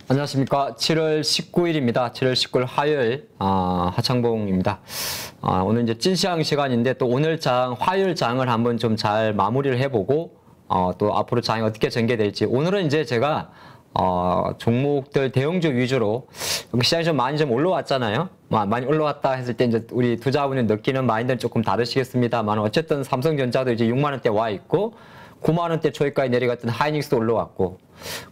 안녕하십니까. 7월 19일입니다. 7월 19일 화요일, 하창봉입니다. 오늘 이제 찐시황 시간인데 또 오늘 화요일 장을 한번 좀 잘 마무리를 해보고, 또 앞으로 장이 어떻게 전개될지. 오늘은 이제 제가, 종목들 대형주 위주로, 시장이 좀 많이 좀 올라왔잖아요. 많이 올라왔다 했을 때 이제 우리 투자분이 느끼는 마인드는 조금 다르시겠습니다만, 어쨌든 삼성전자도 이제 6만원대 와 있고, 9만원대 초입까지 내려갔던 하이닉스도 올라왔고,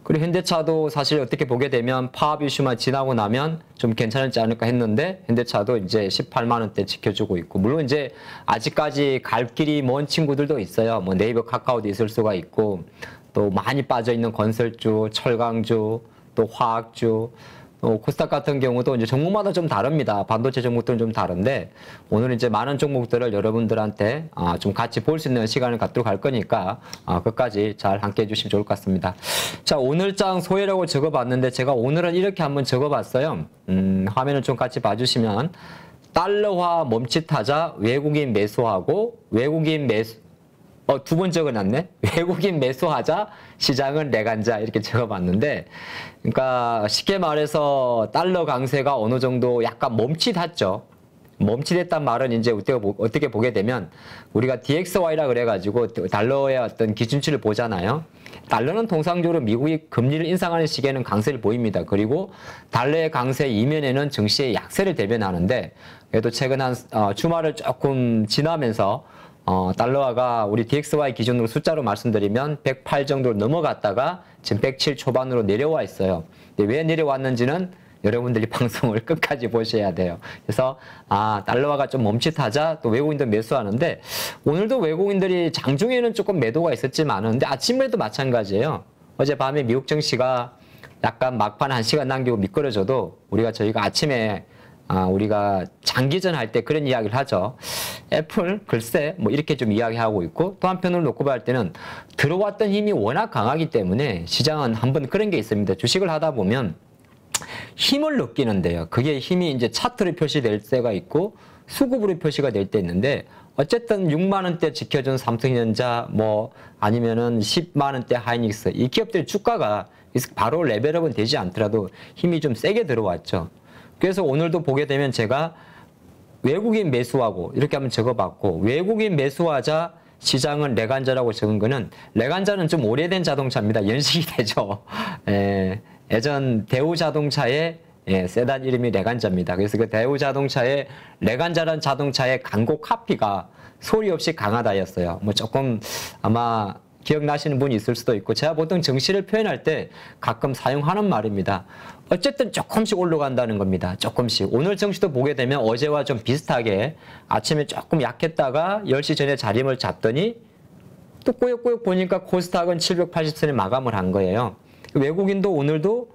그리고 현대차도 사실 어떻게 보게 되면 파업 이슈만 지나고 나면 좀 괜찮을지 않을까 했는데, 현대차도 이제 18만원대 지켜주고 있고, 물론 이제 아직까지 갈 길이 먼 친구들도 있어요. 뭐 네이버 카카오도 있을 수가 있고, 또 많이 빠져있는 건설주, 철강주, 또 화학주, 코스닥 같은 경우도 이제 종목마다 좀 다릅니다. 반도체 종목들은 좀 다른데, 오늘은 이제 많은 종목들을 여러분들한테 좀 같이 볼 수 있는 시간을 갖도록 할 거니까 끝까지 잘 함께 해주시면 좋을 것 같습니다. 자, 오늘장 소회라고 적어봤는데 제가 오늘은 이렇게 한번 적어봤어요. 화면을 좀 같이 봐주시면 달러화 멈칫하자 외국인 매수하고 외국인 매수 두 번 적어놨네. 외국인 매수하자 시장은 내간자 이렇게 적어봤는데, 그러니까 쉽게 말해서 달러 강세가 어느 정도 약간 멈칫했죠. 멈칫했단 말은 이제 어떻게 보게 되면 우리가 DXY라 그래가지고 달러의 어떤 기준치를 보잖아요. 달러는 통상적으로 미국이 금리를 인상하는 시기에는 강세를 보입니다. 그리고 달러의 강세 이면에는 증시의 약세를 대변하는데, 그래도 최근 한 주말을 조금 지나면서 달러화가 우리 DXY 기준으로 숫자로 말씀드리면 108 정도로 넘어갔다가 지금 107 초반으로 내려와 있어요. 근데 왜 내려왔는지는 여러분들이 방송을 끝까지 보셔야 돼요. 그래서 달러화가 좀 멈칫하자 또 외국인들 매수하는데, 오늘도 외국인들이 장중에는 조금 매도가 있었지만은 근데 아침에도 마찬가지예요. 어젯밤에 미국 증시가 약간 막판 1시간 남기고 미끄러져도 저희가 아침에 우리가 장기전 할 때 그런 이야기를 하죠. 애플 글쎄 뭐 이렇게 좀 이야기하고 있고, 또 한편으로 놓고 볼 때는 들어왔던 힘이 워낙 강하기 때문에 시장은 한번 그런 게 있습니다. 주식을 하다 보면 힘을 느끼는데요. 그게 힘이 이제 차트로 표시될 때가 있고 수급으로 표시가 될 때 있는데, 어쨌든 6만원대 지켜준 삼성전자 뭐 아니면은 10만원대 하이닉스, 이 기업들 주가가 바로 레벨업은 되지 않더라도 힘이 좀 세게 들어왔죠. 그래서 오늘도 보게 되면 제가 외국인 매수하고 이렇게 한번 적어봤고, 외국인 매수하자 시장은 레간자라고 적은 거는, 레간자는 좀 오래된 자동차입니다. 연식이 되죠. 예전 대우자동차의 세단 이름이 레간자입니다. 그래서 그 대우자동차의 레간자라는 자동차의 광고 카피가 소리 없이 강하다였어요. 뭐 조금 아마 기억나시는 분이 있을 수도 있고, 제가 보통 증시를 표현할 때 가끔 사용하는 말입니다. 어쨌든 조금씩 올라간다는 겁니다. 조금씩. 오늘 증시도 보게 되면 어제와 좀 비슷하게 아침에 조금 약했다가 10시 전에 자림을 잡더니 또 꾸역꾸역 보니까 코스닥은 780선에 마감을 한 거예요. 외국인도 오늘도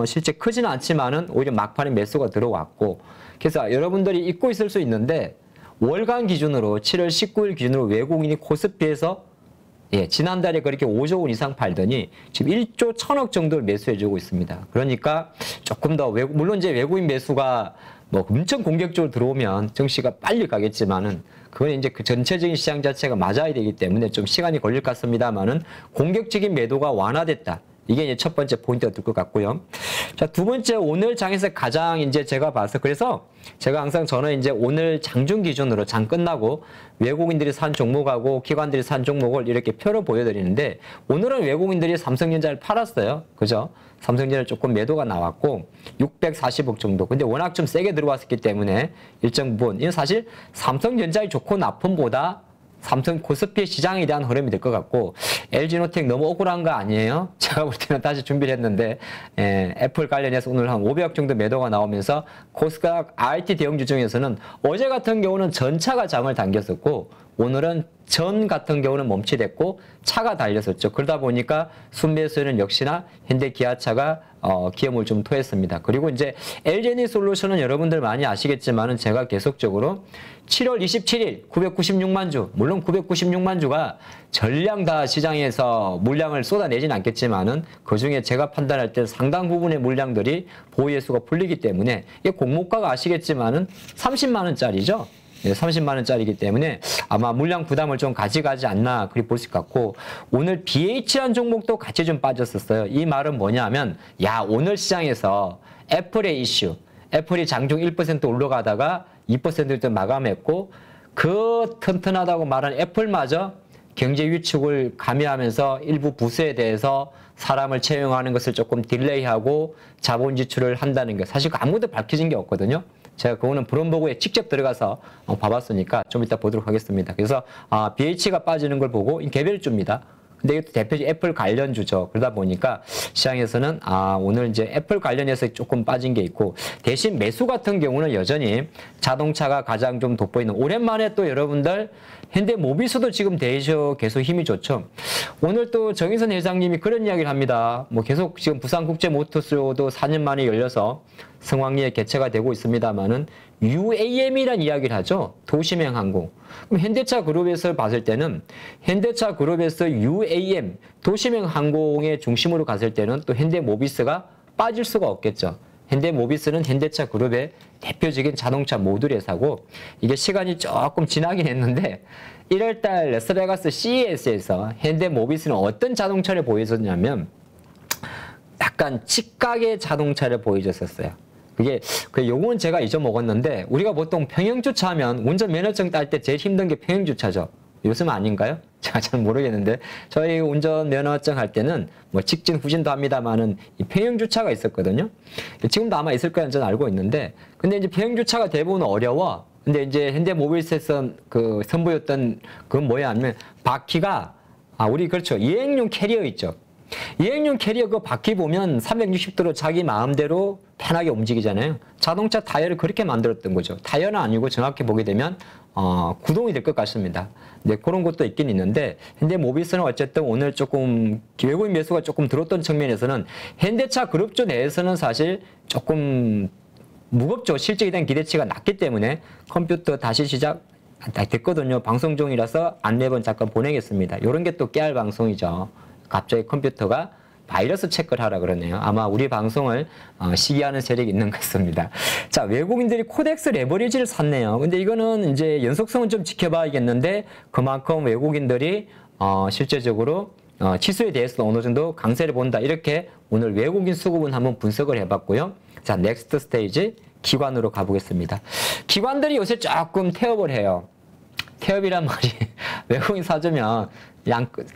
실제 크지는 않지만은 오히려 막판에 매수가 들어왔고, 그래서 여러분들이 잊고 있을 수 있는데 월간 기준으로 7월 19일 기준으로 외국인이 코스피에서 지난달에 그렇게 5조 원 이상 팔더니 지금 1조 1000억 정도를 매수해주고 있습니다. 그러니까 조금 더 물론 이제 외국인 매수가 뭐 엄청 공격적으로 들어오면 증시가 빨리 가겠지만은, 그건 이제 그 전체적인 시장 자체가 맞아야 되기 때문에 좀 시간이 걸릴 것 같습니다만은, 공격적인 매도가 완화됐다. 이게 이제 첫 번째 포인트가 될 것 같고요. 자, 두 번째, 오늘 장에서 가장 이제 제가 봐서, 그래서 제가 항상 저는 이제 오늘 장중 기준으로 장 끝나고 외국인들이 산 종목하고 기관들이 산 종목을 이렇게 표로 보여드리는데, 오늘은 외국인들이 삼성전자를 팔았어요. 그죠? 삼성전자 조금 매도가 나왔고 640억 정도. 근데 워낙 좀 세게 들어왔기 때문에 일정 부분, 이건 사실 삼성전자의 좋고 나쁨보다 삼성 코스피 시장에 대한 흐름이 될 것 같고, LG노텍 너무 억울한 거 아니에요? 제가 볼 때는 다시 준비를 했는데, 애플 관련해서 오늘 한 500억 정도 매도가 나오면서 코스닥 IT 대형주 중에서는 어제 같은 경우는 전차가 장을 당겼었고, 오늘은 전 같은 경우는 멈칫했고 차가 달렸었죠. 그러다 보니까 순매수에는 역시나 현대기아차가 기염을 좀 토했습니다. 그리고 이제 LG에너지솔루션은 여러분들 많이 아시겠지만은 제가 계속적으로 7월 27일 996만 주, 물론 996만 주가 전량 다 시장에서 물량을 쏟아내진 않겠지만은 그중에 제가 판단할 때 상당 부분의 물량들이 보유예수가 풀리기 때문에, 이게 공모가가 아시겠지만은 30만 원짜리죠. 30만 원짜리이기 때문에 아마 물량 부담을 좀 가져가지 않나 그렇게 볼 수 있고, 오늘 BH라는 종목도 같이 좀 빠졌었어요. 이 말은 뭐냐면, 야, 오늘 시장에서 애플의 이슈, 애플이 장중 1% 올라가다가 2% 마감했고, 그 튼튼하다고 말한 애플마저 경제 위축을 가미하면서 일부 부서에 대해서 사람을 채용하는 것을 조금 딜레이하고 자본 지출을 한다는 게 사실 아무도 밝혀진 게 없거든요. 제가 그거는 브룸버그에 직접 들어가서 봐봤으니까 좀 이따 보도록 하겠습니다. 그래서 BH가 빠지는 걸 보고 개별주입니다. 근데 이것도 대표적 애플 관련주죠. 그러다 보니까 시장에서는 오늘 이제 애플 관련해서 조금 빠진 게 있고, 대신 매수 같은 경우는 여전히 자동차가 가장 좀 돋보이는, 오랜만에 또 여러분들 현대모비스도 지금 계속 힘이 좋죠. 오늘 또 정의선 회장님이 그런 이야기를 합니다. 뭐 계속 지금 부산국제모터쇼도 4년 만에 열려서 성황리에 개최가 되고 있습니다만은 UAM이라는 이야기를 하죠. 도심행 항공. 그럼 현대차 그룹에서 봤을 때는 현대차 그룹에서 UAM, 도심행 항공의 중심으로 갔을 때는 또 현대모비스가 빠질 수가 없겠죠. 현대모비스는 현대차 그룹의 대표적인 자동차 모듈 회사고, 이게 시간이 조금 지나긴 했는데 1월달 라스베가스 CES에서 현대모비스는 어떤 자동차를 보여줬냐면 약간 직각의 자동차를 보여줬었어요. 요건 제가 잊어먹었는데, 우리가 보통 평형주차하면 운전면허증 딸 때 제일 힘든 게 평형주차죠. 요즘 아닌가요? 제가 잘 모르겠는데, 저희 운전면허증 할 때는 뭐 직진, 후진도 합니다만은 이 평형주차가 있었거든요. 지금도 아마 있을 거는 저는 알고 있는데, 근데 이제 평형주차가 대부분 어려워. 근데 이제 현대모비스에서 그 선보였던 그건 뭐야 하면, 바퀴가, 우리 그렇죠. 여행용 캐리어 있죠. 여행용 캐리어 그 바퀴 보면 360도로 자기 마음대로 편하게 움직이잖아요. 자동차 타이어를 그렇게 만들었던 거죠. 타이어는 아니고 정확히 보게 되면 구동이 될 것 같습니다. 네, 그런 것도 있긴 있는데, 현대모비스는 어쨌든 오늘 조금 외국인 매수가 조금 들었던 측면에서는 현대차 그룹주 내에서는 사실 조금 무겁죠. 실적에 대한 기대치가 낮기 때문에 컴퓨터 다시 시작 됐거든요. 방송 중이라서 안내번 잠깐 보내겠습니다. 이런 게 또 깨알 방송이죠. 갑자기 컴퓨터가 바이러스 체크를 하라 그러네요. 아마 우리 방송을 시기하는 세력이 있는 것 같습니다. 자, 외국인들이 코덱스 레버리지를 샀네요. 근데 이거는 이제 연속성은 좀 지켜봐야겠는데, 그만큼 외국인들이 실제적으로 치수에 대해서 어느 정도 강세를 본다. 이렇게 오늘 외국인 수급은 한번 분석을 해봤고요. 자, 넥스트 스테이지 기관으로 가보겠습니다. 기관들이 요새 조금 태업을 해요. 태업이란 말이 외국인 사주면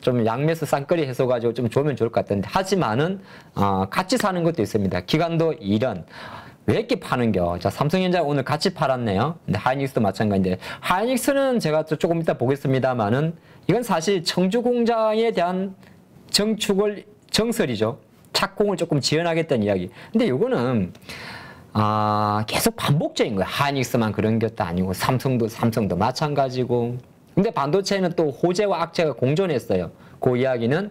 좀 양매수 쌍끌이 해서가지고 좀 좋으면 좋을 것 같은데, 하지만은 같이 사는 것도 있습니다. 기관도 이런 왜 이렇게 파는겨? 자, 삼성전자 오늘 같이 팔았네요. 근데 하이닉스도 마찬가지인데, 하이닉스는 제가 또 조금 이따 보겠습니다만은 이건 사실 청주 공장에 대한 정설이죠. 착공을 조금 지연하겠다는 이야기. 근데 이거는 계속 반복적인 거예요. 하이닉스만 그런 것도 아니고 삼성도 마찬가지고. 근데 반도체는 또 호재와 악재가 공존했어요. 그 이야기는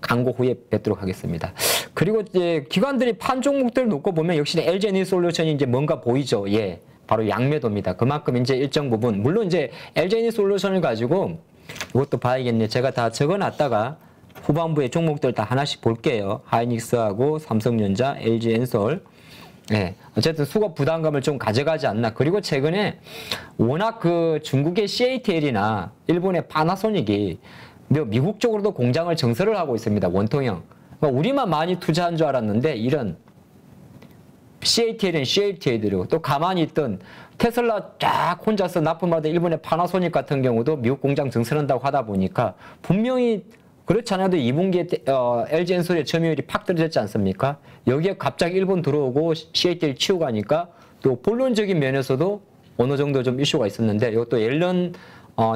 광고 후에 뵙도록 하겠습니다. 그리고 이제 기관들이 판 종목들을 놓고 보면 역시 LG에너지솔루션이 이제 뭔가 보이죠. 예, 바로 양매도입니다. 그만큼 이제 일정 부분, 물론 이제 LG에너지솔루션을 가지고 이것도 봐야겠네. 제가 다 적어놨다가 후반부에 종목들 다 하나씩 볼게요. 하이닉스하고 삼성전자, LG엔솔. 네, 어쨌든 수급 부담감을 좀 가져가지 않나. 그리고 최근에 워낙 그 중국의 CATL이나 일본의 파나소닉이 미국 쪽으로도 공장을 증설을 하고 있습니다. 원통형. 그러니까 우리만 많이 투자한 줄 알았는데 이런 CATL은 CATL이고, 또 가만히 있던 테슬라 쫙 혼자서 납품받은 일본의 파나소닉 같은 경우도 미국 공장 증설한다고 하다 보니까 분명히 그렇지 않아도 2분기에 LG엔솔의 점유율이 팍 떨어졌지 않습니까? 여기에 갑자기 일본 들어오고 CATL 치우고 가니까 또 본론적인 면에서도 어느 정도 좀 이슈가 있었는데, 이것도 옐런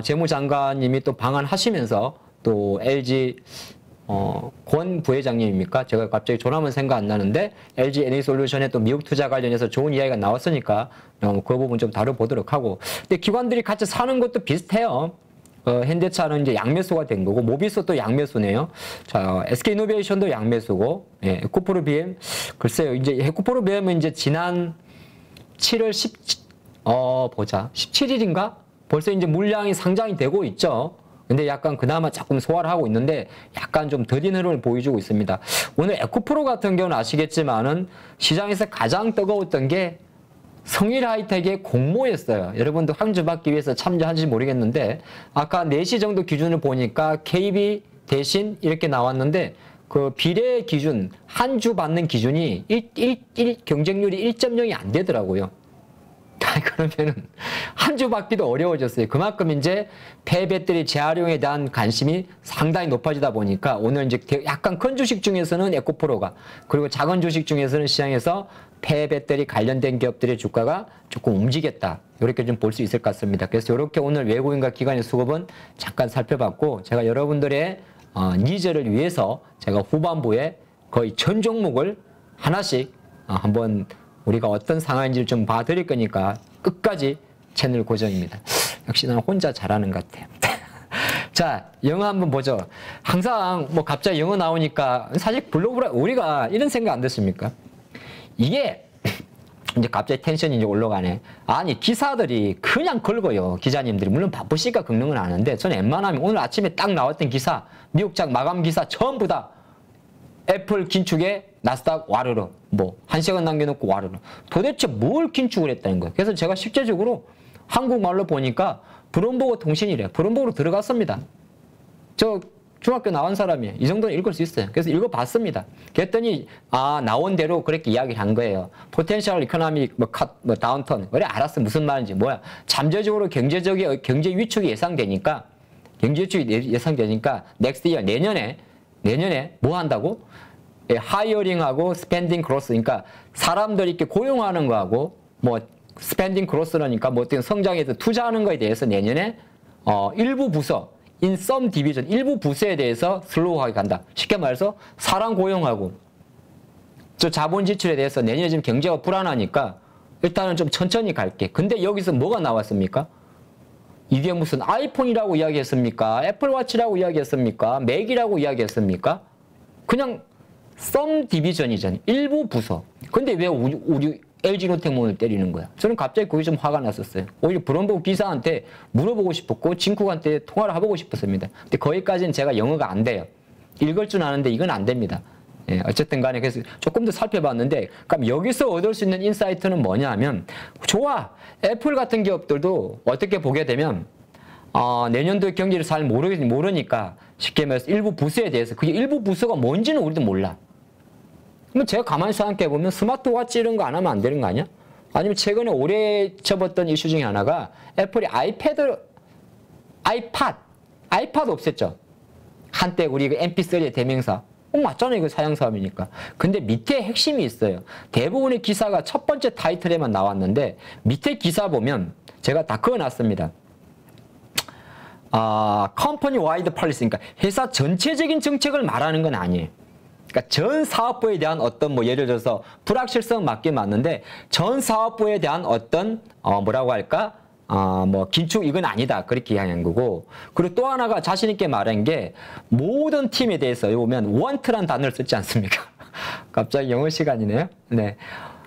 재무장관님이 또 방한하시면서 또 LG 권 부회장님입니까? 제가 갑자기 조남은 생각 안 나는데 LG에너지솔루션에 또 미국 투자 관련해서 좋은 이야기가 나왔으니까 그 부분 좀 다뤄보도록 하고. 근데 기관들이 같이 사는 것도 비슷해요. 현대차는 이제 양매수가 된 거고, 모비스도 양매수네요. 자, SK이노베이션도 양매수고, 예, 에코프로 BM, 글쎄요, 이제 에코프로 BM은 이제 지난 7월 17일인가? 벌써 이제 물량이 상장이 되고 있죠. 근데 약간 그나마 조금 소화를 하고 있는데 약간 좀 더딘 흐름을 보여주고 있습니다. 오늘 에코프로 같은 경우는 아시겠지만은 시장에서 가장 뜨거웠던 게 성일 하이텍의 공모였어요. 여러분도 항주 받기 위해서 참여하는지 모르겠는데 아까 4시 정도 기준을 보니까 KB 대신 이렇게 나왔는데 그 비례 기준, 한 주 받는 기준이 경쟁률이 1.0이 안 되더라고요. 그러면은 한 주 받기도 어려워졌어요. 그만큼 이제 폐배터리 재활용에 대한 관심이 상당히 높아지다 보니까 오늘 이제 약간 큰 주식 중에서는 에코프로가 그리고 작은 주식 중에서는 시장에서 폐배터리 관련된 기업들의 주가가 조금 움직였다. 이렇게 좀 볼 수 있을 것 같습니다. 그래서 이렇게 오늘 외국인과 기관의 수급은 잠깐 살펴봤고 제가 여러분들의 니즈를 위해서 제가 후반부에 거의 전 종목을 하나씩 한번 우리가 어떤 상황인지를 좀 봐드릴 거니까 끝까지 채널 고정입니다. 역시 나는 혼자 잘하는 것 같아요. 자, 영어 한번 보죠. 항상 뭐 갑자기 영어 나오니까 사실 블로그라 우리가 이런 생각 안 드십니까? 이게 이제 갑자기 텐션이 이제 올라가네. 아니 기사들이 그냥 긁어요. 기자님들이 물론 바쁘시니까 긁는 건 아는데 저는 웬만하면 오늘 아침에 딱 나왔던 기사 미국장 마감 기사 전부 다 애플 긴축에 나스닥 와르르 뭐 1시간 남겨놓고 와르르 도대체 뭘 긴축을 했다는 거예요. 그래서 제가 실제적으로 한국말로 보니까 브룸버그 통신이래. 브룸버그로 들어갔습니다. 저 중학교 나온 사람이에요. 이 정도는 읽을 수 있어요. 그래서 읽어봤습니다. 그랬더니 나온 대로 그렇게 이야기를 한 거예요. 포텐셜 이코노믹 다운턴. 그래 알았어 무슨 말인지 뭐야. 잠재적으로 경제 위축이 예상되니까 넥스트 이어 내년에 뭐 한다고? 하이어링하고 스펜딩 크로스 그러니까 사람들 이렇게 고용하는 거하고 뭐 스펜딩 크로스라니까 뭐 어떤 성장에서 투자하는 거에 대해서 내년에 일부 부서 in some division 일부 부서에 대해서 슬로우하게 간다. 쉽게 말해서 사람 고용하고 저 자본 지출에 대해서 내년에 지금 경제가 불안하니까 일단은 좀 천천히 갈게. 근데 여기서 뭐가 나왔습니까? 이게 무슨 아이폰이라고 이야기했습니까? 애플워치라고 이야기했습니까? 맥이라고 이야기했습니까? 그냥 some division이잖아요. 일부 부서. 근데 왜 우리 LG노텍몬을 때리는 거야? 저는 갑자기 그게 좀 화가 났었어요. 오히려 브럼버그 기사한테 물어보고 싶었고 진쿡한테 통화를 해보고 싶었습니다. 근데 거기까지는 제가 영어가 안 돼요. 읽을 줄 아는데 이건 안 됩니다. 예, 어쨌든 간에 그래서 조금 더 살펴봤는데 그럼 여기서 얻을 수 있는 인사이트는 뭐냐 하면 좋아. 애플 같은 기업들도 어떻게 보게 되면 내년도의 경기를 잘 모르니까 쉽게 말해서 일부 부서에 대해서 그게 일부 부서가 뭔지는 우리도 몰라. 그럼 제가 가만히 생각해보면 스마트워치 이런 거 안 하면 안 되는 거 아니야? 아니면 최근에 오래 접었던 이슈 중에 하나가 애플이 아이팟 없앴죠. 한때 우리 MP3의 대명사. 맞잖아요. 이거 사양사업이니까. 근데 밑에 핵심이 있어요. 대부분의 기사가 첫 번째 타이틀에만 나왔는데 밑에 기사 보면 제가 다 그어놨습니다. 컴퍼니 와이드 폴리시, 그러니까 회사 전체적인 정책을 말하는 건 아니에요. 그러니까 전 사업부에 대한 어떤 뭐 예를 들어서 불확실성 맞긴 맞는데 전 사업부에 대한 어떤 뭐라고 할까? 뭐 긴축 이건 아니다 그렇게 이야기한 거고 그리고 또 하나가 자신 있게 말한 게 모든 팀에 대해서 보면 want란 단어를 쓰지 않습니까? 갑자기 영어 시간이네요. 네.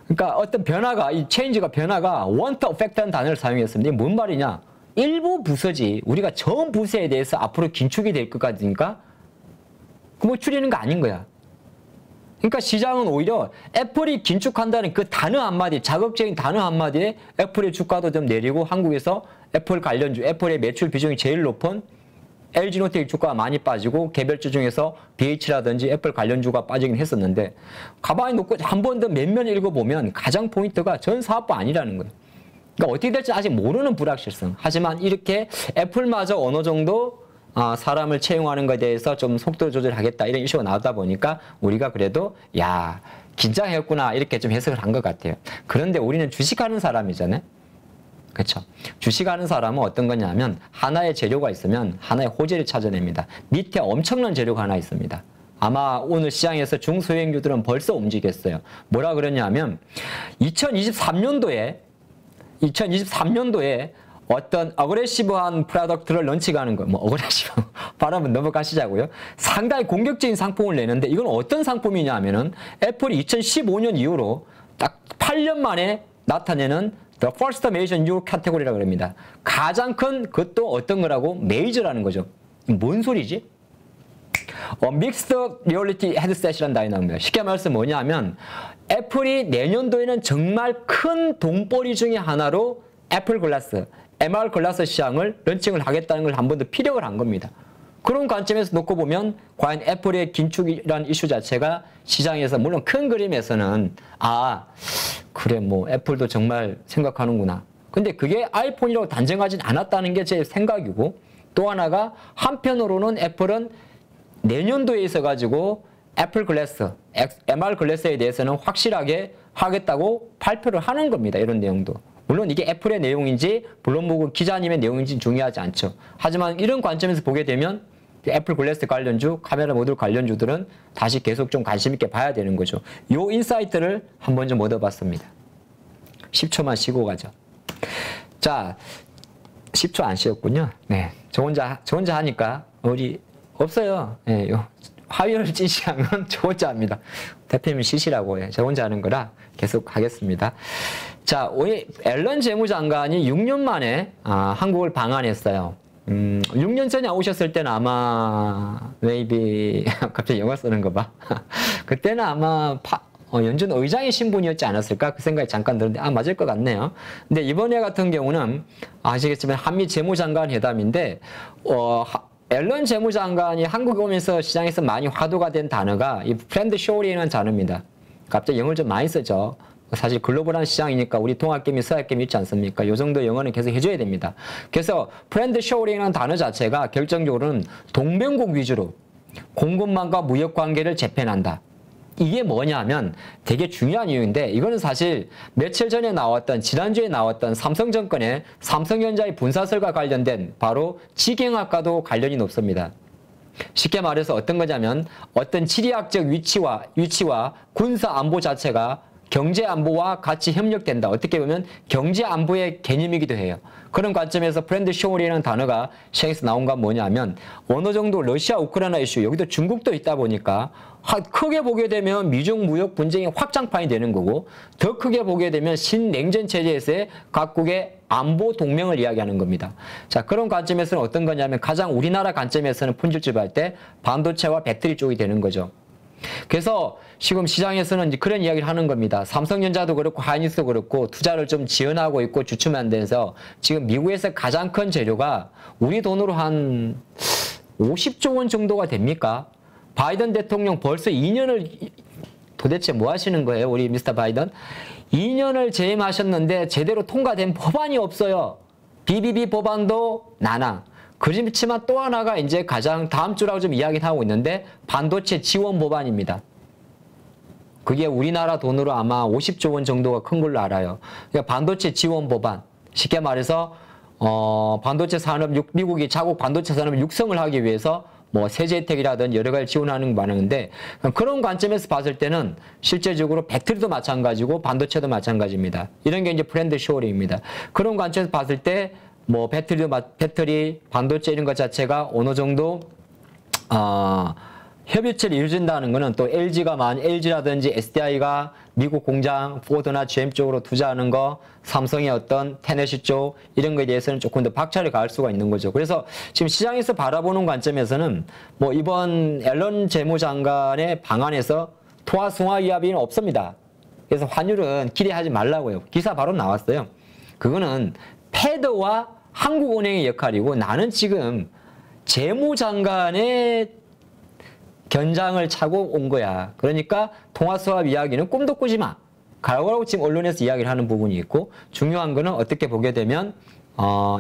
그러니까 어떤 변화가 이 체인지가 변화가 want affect라는 단어를 사용했습니다. 이게 뭔 말이냐? 일부 부서지 우리가 전 부서에 대해서 앞으로 긴축이 될 것 같으니까 뭐 줄이는 거 아닌 거야. 그러니까 시장은 오히려 애플이 긴축한다는 그 단어 한마디, 자극적인 단어 한마디에 애플의 주가도 좀 내리고 한국에서 애플 관련주, 애플의 매출 비중이 제일 높은 LG노텍 주가가 많이 빠지고 개별주 중에서 BH라든지 애플 관련주가 빠지긴 했었는데 가만히 놓고 한 번 더 몇몇 읽어보면 가장 포인트가 전 사업부 아니라는 거예요. 그러니까 어떻게 될지 아직 모르는 불확실성. 하지만 이렇게 애플마저 어느 정도 사람을 채용하는 것에 대해서 좀 속도 조절하겠다 이런 이슈가 나오다 보니까 우리가 그래도 야 긴장했구나 이렇게 좀 해석을 한 것 같아요. 그런데 우리는 주식하는 사람이잖아요. 그렇죠? 주식하는 사람은 어떤 거냐면 하나의 재료가 있으면 하나의 호재를 찾아냅니다. 밑에 엄청난 재료가 하나 있습니다. 아마 오늘 시장에서 중소형주들은 벌써 움직였어요. 뭐라 그러냐면 2023년도에 어떤 어그레시브한 프로덕트를 런칭하는 거, 뭐 어그레시브 발음은 넘어가시자고요. 상당히 공격적인 상품을 내는데 이건 어떤 상품이냐 하면은 애플이 2015년 이후로 딱 8년 만에 나타내는 The First Major New Category라고 합니다. 가장 큰 그것도 어떤 거라고? 메이저라는 거죠. 뭔 소리지? Mixed Reality Headset이라는 단어가 나옵니다. 쉽게 말해서 뭐냐면 애플이 내년도에는 정말 큰 돈벌이 중에 하나로 애플 글라스, MR 글라스 시장을 런칭을 하겠다는 걸 한 번 더 피력을 한 겁니다. 그런 관점에서 놓고 보면 과연 애플의 긴축이라는 이슈 자체가 시장에서 물론 큰 그림에서는 그래 뭐 애플도 정말 생각하는구나. 근데 그게 아이폰이라고 단정하진 않았다는 게 제 생각이고, 또 하나가 한편으로는 애플은 내년도에 있어가지고 애플 글래스, MR 글래스에 대해서는 확실하게 하겠다고 발표를 하는 겁니다. 이런 내용도. 물론 이게 애플의 내용인지 블룸버그 기자님의 내용인지 중요하지 않죠. 하지만 이런 관점에서 보게 되면 애플 글래스 관련주, 카메라 모듈 관련주들은 다시 계속 좀 관심 있게 봐야 되는 거죠. 요 인사이트를 한번 좀 얻어봤습니다. 10초만 쉬고 가죠. 자, 10초 안 쉬었군요. 네, 저 혼자 하니까 우리 없어요. 네, 화요일 찐시장은 저 혼자 합니다. 대표님이 쉬시라고 해요. 저 혼자 하는 거라 계속 하겠습니다. 자, 우리 앨런 재무장관이 6년 만에 한국을 방한했어요. 6년 전에 오셨을 때는 아마 maybe 갑자기 영어 쓰는 거 봐. 그때는 아마 연준 의장의 신분이었지 않았을까? 그 생각이 잠깐 들었는데 맞을 것 같네요. 근데 이번에 같은 경우는 아시겠지만 한미 재무장관 회담인데 앨런 재무장관이 한국에 오면서 시장에서 많이 화두가 된 단어가 이 프렌드 쇼링이라는 단어입니다. 갑자기 영어를 좀 많이 쓰죠. 사실 글로벌한 시장이니까 우리 동학개미, 서학개미 있지 않습니까? 이 정도 영어는 계속 해줘야 됩니다. 그래서 프렌드 쇼링이라는 단어 자체가 결정적으로는 동맹국 위주로 공급망과 무역 관계를 재편한다. 이게 뭐냐면 되게 중요한 이유인데, 이거는 사실 며칠 전에 나왔던, 지난주에 나왔던 삼성정권의 삼성전자의 분사설과 관련된 바로 지경학과도 관련이 높습니다. 쉽게 말해서 어떤 거냐면 어떤 지리학적 위치와 군사 안보 자체가 경제 안보와 같이 협력된다. 어떻게 보면 경제 안보의 개념이기도 해요. 그런 관점에서 프렌드 쇼링이라는 단어가 시장에서 나온 건 뭐냐면 어느 정도 러시아 우크라이나 이슈, 여기도 중국도 있다 보니까 크게 보게 되면 미중 무역 분쟁이 확장판이 되는 거고, 더 크게 보게 되면 신냉전 체제에서의 각국의 안보 동맹을 이야기하는 겁니다. 자, 그런 관점에서는 어떤 거냐면 가장 우리나라 관점에서는 품질집 할 때 반도체와 배터리 쪽이 되는 거죠. 그래서 지금 시장에서는 그런 이야기를 하는 겁니다. 삼성전자도 그렇고 하이닉스도 그렇고 투자를 좀 지원하고 있고 주춤한 데서 지금 미국에서 가장 큰 재료가 우리 돈으로 한 50조 원 정도가 됩니까? 바이든 대통령 벌써 2년을 도대체 뭐 하시는 거예요? 우리 미스터 바이든? 2년을 재임하셨는데 제대로 통과된 법안이 없어요. BBB 법안도 나나. 그렇지만 또 하나가 이제 가장 다음 주라고 좀 이야기를 하고 있는데 반도체 지원 법안입니다. 그게 우리나라 돈으로 아마 50조 원 정도가 큰 걸로 알아요. 그러니까 반도체 지원 법안. 쉽게 말해서 반도체 산업, 미국이 자국 반도체 산업 육성을 하기 위해서 뭐 세제 혜택이라든지 여러 가지 지원하는 거 많은데, 그런 관점에서 봤을 때는 실제적으로 배터리도 마찬가지고 반도체도 마찬가지입니다. 이런 게 이제 프렌드 쇼링입니다. 그런 관점에서 봤을 때 뭐 배터리, 반도체 이런 것 자체가 어느 정도 협의체를 이루어진다는 거는 또 LG라든지 SDI가 미국 공장, 포드나 GM 쪽으로 투자하는 거, 삼성의 어떤 테네시 쪽 이런 거에 대해서는 조금 더 박차를 가할 수가 있는 거죠. 그래서 지금 시장에서 바라보는 관점에서는 뭐 이번 앨런 재무장관의 방안에서 토화송화 이합이 없습니다. 그래서 환율은 기대하지 말라고요. 기사 바로 나왔어요. 그거는 패드와 한국은행의 역할이고, 나는 지금 재무장관의 견장을 차고 온 거야. 그러니까 통화수합 이야기는 꿈도 꾸지 마. 가라고 지금 언론에서 이야기를 하는 부분이 있고, 중요한 거는 어떻게 보게 되면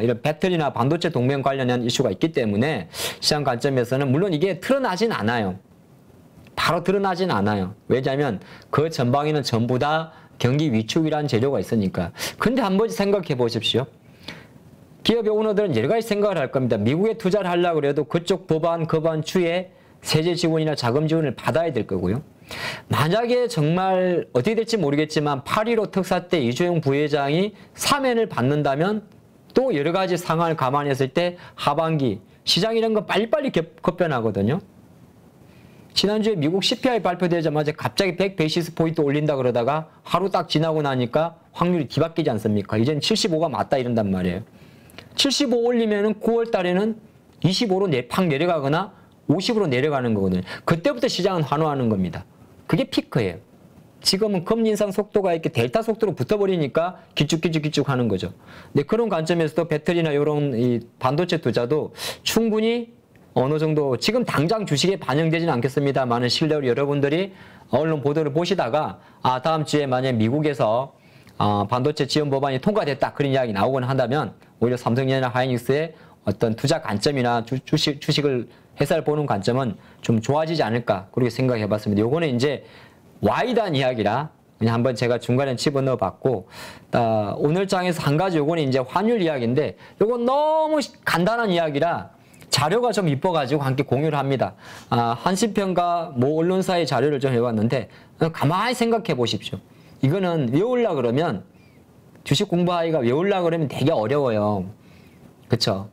이런 배터리나 반도체 동맹 관련한 이슈가 있기 때문에 시장 관점에서는 물론 이게 드러나진 않아요. 바로 드러나진 않아요. 왜냐하면 그 전방에는 전부 다 경기 위축이라는 재료가 있으니까. 근데 한번 생각해 보십시오. 기업의 오너들은 여러 가지 생각을 할 겁니다. 미국에 투자를 하려고 해도 그쪽 법안 추에 세제 지원이나 자금 지원을 받아야 될 거고요. 만약에 정말 어떻게 될지 모르겠지만 8.15 특사 때 이주영 부회장이 사면을 받는다면 또 여러 가지 상황을 감안했을 때 하반기 시장 이런 거 빨리빨리 급변하거든요. 지난주에 미국 CPI 발표되자마자 갑자기 100베이시스 포인트 올린다 그러다가 하루 딱 지나고 나니까 확률이 뒤바뀌지 않습니까? 이젠 75가 맞다 이런단 말이에요. 75 올리면은 9월 달에는 25로 팍 내려가거나 50으로 내려가는 거거든요. 그때부터 시장은 환호하는 겁니다. 그게 피크예요. 지금은 금리 인상 속도가 이렇게 델타 속도로 붙어버리니까 기쭉기쭉 하는 거죠. 근데 그런 관점에서도 배터리나 이런 이 반도체 투자도 충분히 어느 정도 지금 당장 주식에 반영되지는 않겠습니다만은 실제로 여러분들이 언론 보도를 보시다가 다음 주에 만약 미국에서 반도체 지원 법안이 통과됐다 그런 이야기 나오곤 한다면 오히려 삼성전자나 하이닉스의 어떤 투자 관점이나 주식을 회사를 보는 관점은 좀 좋아지지 않을까 그렇게 생각해 봤습니다. 요거는 이제 와이드한 이야기라 그냥 한번 제가 중간에 집어넣어 봤고 오늘 장에서 한 가지 요거는 이제 환율 이야기인데 요건 너무 간단한 이야기라 자료가 좀 이뻐가지고 함께 공유를 합니다. 한시평과 모 언론사의 자료를 좀 해봤는데 가만히 생각해 보십시오. 이거는 외우려 그러면 주식 공부하기가 외우려 그러면 되게 어려워요. 그쵸?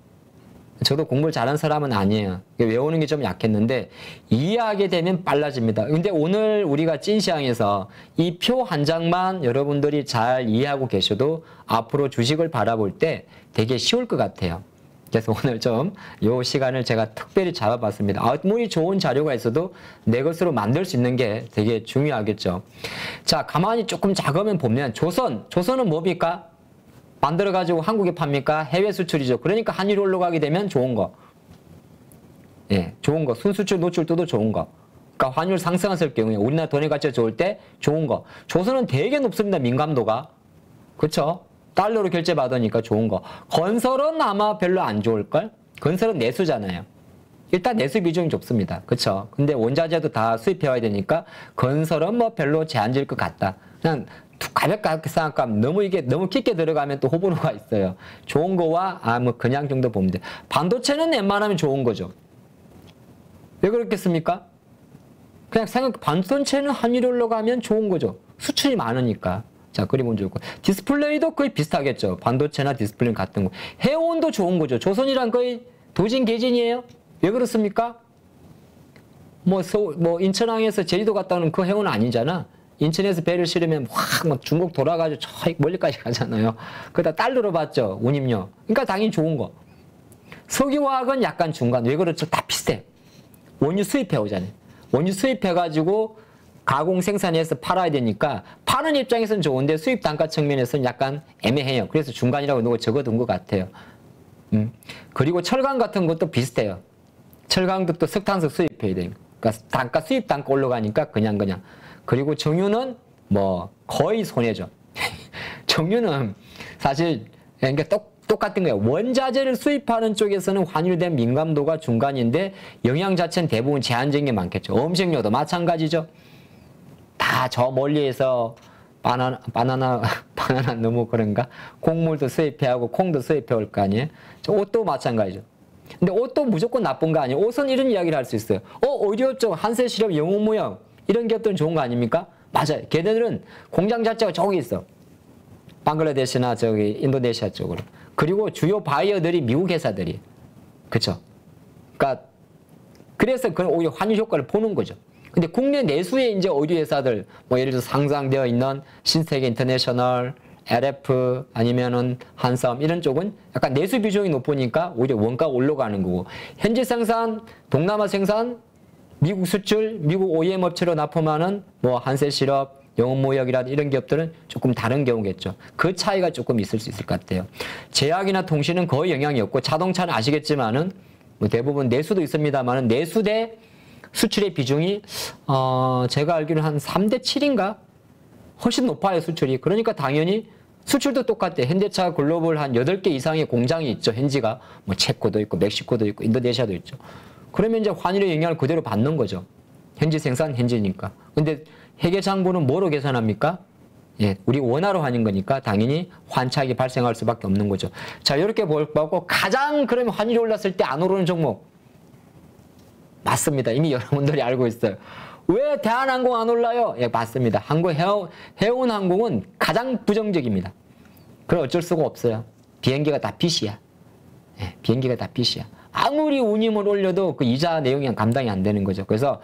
저도 공부를 잘하는 사람은 아니에요. 외우는 게 좀 약했는데 이해하게 되면 빨라집니다. 근데 오늘 우리가 찐시황에서 이 표 한 장만 여러분들이 잘 이해하고 계셔도 앞으로 주식을 바라볼 때 되게 쉬울 것 같아요. 그래서 오늘 좀 이 시간을 제가 특별히 잡아봤습니다. 아무리 좋은 자료가 있어도 내 것으로 만들 수 있는 게 되게 중요하겠죠. 자, 가만히 조금 작으면 보면 조선은 뭡니까? 만들어가지고 한국에 팝니까? 해외 수출이죠. 그러니까 환율이 올라가게 되면 좋은 거. 예, 좋은 거. 순수출, 노출도도 좋은 거. 그러니까 환율 상승했을 경우에 우리나라 돈의 가치가 좋을 때 좋은 거. 조선은 되게 높습니다. 민감도가. 그렇죠? 달러로 결제받으니까 좋은 거. 건설은 아마 별로 안 좋을걸? 건설은 내수잖아요. 일단 내수 비중이 좁습니다. 그렇죠? 근데 원자재도 다 수입해와야 되니까 건설은 뭐 별로 제한질 것 같다. 그냥 가볍게 생각하면 너무 깊게 들어가면 또 호불호가 있어요. 좋은 거와 뭐 그냥 정도 보면 돼. 반도체는 웬만하면 좋은 거죠. 왜 그렇겠습니까? 그냥 반도체는 환율이 올라가면 좋은 거죠. 수출이 많으니까. 자, 그림은 좋고. 디스플레이도 거의 비슷하겠죠. 반도체나 디스플레이 같은 거. 해운도 좋은 거죠. 조선이란 거의 도진개진이에요. 왜 그렇습니까? 뭐 인천항에서 제주도 갔다 오는 그 해운은 아니잖아. 인천에서 배를 실으면 막 중국 돌아가지고 저 멀리까지 가잖아요. 그러다 달러로 받죠. 운임료. 그러니까 당연히 좋은 거. 석유화학은 약간 중간. 왜 그렇죠? 다 비슷해. 원유 수입해 오잖아요. 원유 수입해가지고 가공 생산해서 팔아야 되니까 파는 입장에서는 좋은데 수입 단가 측면에서는 약간 애매해요. 그래서 중간이라고 누가 적어둔 것 같아요. 그리고 철강 같은 것도 비슷해요. 철강도 또 석탄소 수입해야 돼요. 그러니까 수입 단가 올라가니까 그냥. 그리고 정유는 뭐 거의 손해죠. 정유는 사실 그러니까 똑같은 거예요. 원자재를 수입하는 쪽에서는 환율된 민감도가 중간인데 영양 자체는 대부분 제한적인 게 많겠죠. 음식료도 마찬가지죠. 다 저 멀리에서 바나나 너무 그런가? 곡물도 수입해야 하고 콩도 수입해 올 거 아니에요? 옷도 마찬가지죠. 근데 옷도 무조건 나쁜 거 아니에요? 옷은 이런 이야기를 할 수 있어요. 오히려 쪽 한세실업, 영웅무역 이런 기업들은 좋은 거 아닙니까? 맞아요. 걔네들은 공장 자체가 저기 있어. 방글라데시나 저기 인도네시아 쪽으로. 그리고 주요 바이어들이 미국 회사들이. 그쵸? 그러니까 그래서 그런 오히려 환율 효과를 보는 거죠. 근데 국내 내수의 이제 의류 회사들, 뭐 예를 들어 상장되어 있는 신세계 인터내셔널, LF 아니면은 한섬 이런 쪽은 약간 내수 비중이 높으니까 오히려 원가 올라가는 거고, 현지 생산, 동남아 생산, 미국 수출, 미국 OEM 업체로 납품하는 뭐 한세실업, 영업무역이라든 이런 기업들은 조금 다른 경우겠죠. 그 차이가 조금 있을 수 있을 것 같아요. 제약이나 통신은 거의 영향이 없고, 자동차는 아시겠지만은 뭐 대부분 내수도 있습니다만은 내수 대 수출의 비중이 제가 알기로는 한 3대 7인가? 훨씬 높아요, 수출이. 그러니까 당연히 수출도 똑같대. 현대차 글로벌 한 8개 이상의 공장이 있죠. 현지가 뭐 체코도 있고 멕시코도 있고 인도네시아도 있죠. 그러면 이제 환율의 영향을 그대로 받는 거죠. 현지 생산, 현지니까. 근데 회계장부는 뭐로 계산합니까? 예, 우리 원화로 하는 거니까 당연히 환차익이 발생할 수밖에 없는 거죠. 자, 이렇게 보고 가장 그러면 환율이 올랐을 때 안 오르는 종목. 맞습니다. 이미 여러분들이 알고 있어요. 왜 대한항공 안 올라요? 예, 맞습니다. 해운항공은 가장 부정적입니다. 그럼 어쩔 수가 없어요. 비행기가 다 빚이야. 예, 비행기가 다 빚이야. 아무리 운임을 올려도 그 이자 내용이 감당이 안 되는 거죠. 그래서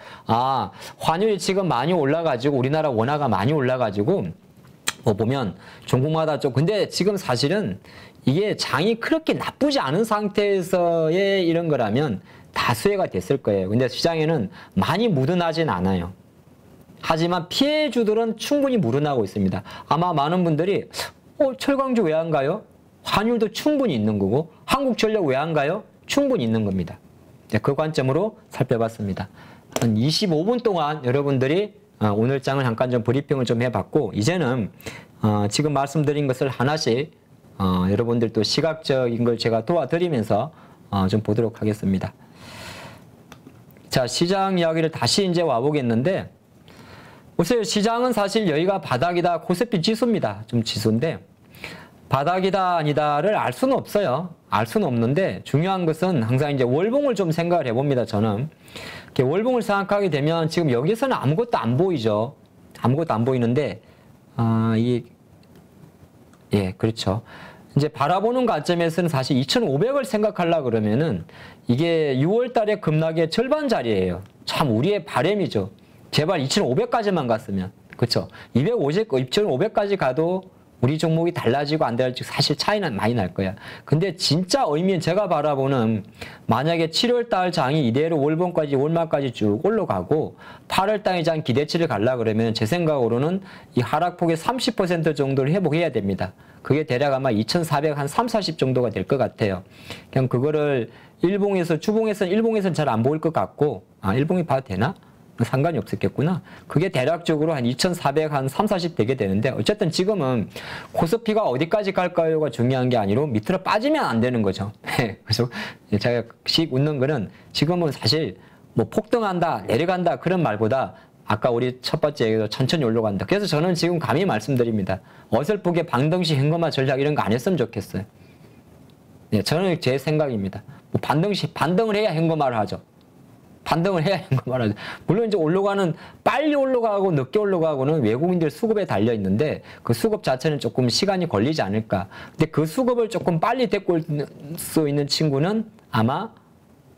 환율이 지금 많이 올라가지고 우리나라 원화가 많이 올라가지고 뭐 보면 종목마다 좀, 근데 지금 사실은 이게 장이 그렇게 나쁘지 않은 상태에서의 이런 거라면 다 수혜가 됐을 거예요. 근데 시장에는 많이 묻어나진 않아요. 하지만 피해주들은 충분히 물어나고 있습니다. 아마 많은 분들이 철강주 왜 안 가요? 환율도 충분히 있는 거고 한국전력 왜 안 가요? 충분히 있는 겁니다. 네, 그 관점으로 살펴봤습니다. 한 25분 동안 여러분들이 오늘 장을 잠깐 좀 브리핑을 좀 해봤고 이제는 지금 말씀드린 것을 하나씩 여러분들 또 시각적인 걸 제가 도와드리면서 좀 보도록 하겠습니다. 자, 시장 이야기를 다시 이제 와보겠는데 보세요. 시장은 사실 여기가 바닥이다 코스피 지수입니다. 좀 지수인데 바닥이다 아니다를 알 수는 없어요. 알 수는 없는데 중요한 것은 항상 이제 월봉을 좀 생각을 해봅니다. 저는 이렇게 월봉을 생각하게 되면 지금 여기서는 아무것도 안 보이죠. 아무것도 안 보이는데 예, 그렇죠. 이제 바라보는 관점에서는 사실 2,500을 생각하려고 그러면은 이게 6월 달에 급락의 절반 자리예요. 참 우리의 바람이죠. 제발 2,500까지만 갔으면. 그렇죠. 2,500까지 가도 우리 종목이 달라지고 안 달라지고 사실 차이는 많이 날 거야. 근데 진짜 의미는 제가 바라보는 만약에 7월 달 장이 이대로 월봉까지 월말까지 쭉 올라가고 8월 달 장 기대치를 가려 그러면 제 생각으로는 이 하락폭의 30% 정도를 회복해야 됩니다. 그게 대략 아마 2,400 한 3, 40 정도가 될 것 같아요. 그냥 그거를 주봉에서는 잘 안 보일 것 같고 일봉이 봐도 되나? 상관이 없었겠구나. 그게 대략적으로 한 2,400 한 3, 40 되게 되는데 어쨌든 지금은 코스피가 어디까지 갈까요가 중요한 게 아니라 밑으로 빠지면 안 되는 거죠. 그래서 제가 씩 웃는 거는 지금은 사실 뭐 폭등한다, 내려간다 그런 말보다 아까 우리 첫 번째 얘기도 천천히 올라간다. 그래서 저는 지금 감히 말씀드립니다. 어설프게 방등식 현금화 전략 이런 거 안 했으면 좋겠어요. 네, 저는 제 생각입니다. 뭐 반등을 해야 현금화를 하죠. 반등을 해야 현금화를 하죠. 물론 이제 빨리 올라가고 늦게 올라가고는 외국인들 수급에 달려 있는데 그 수급 자체는 조금 시간이 걸리지 않을까. 근데 그 수급을 조금 빨리 데리고 올 수 있는 친구는 아마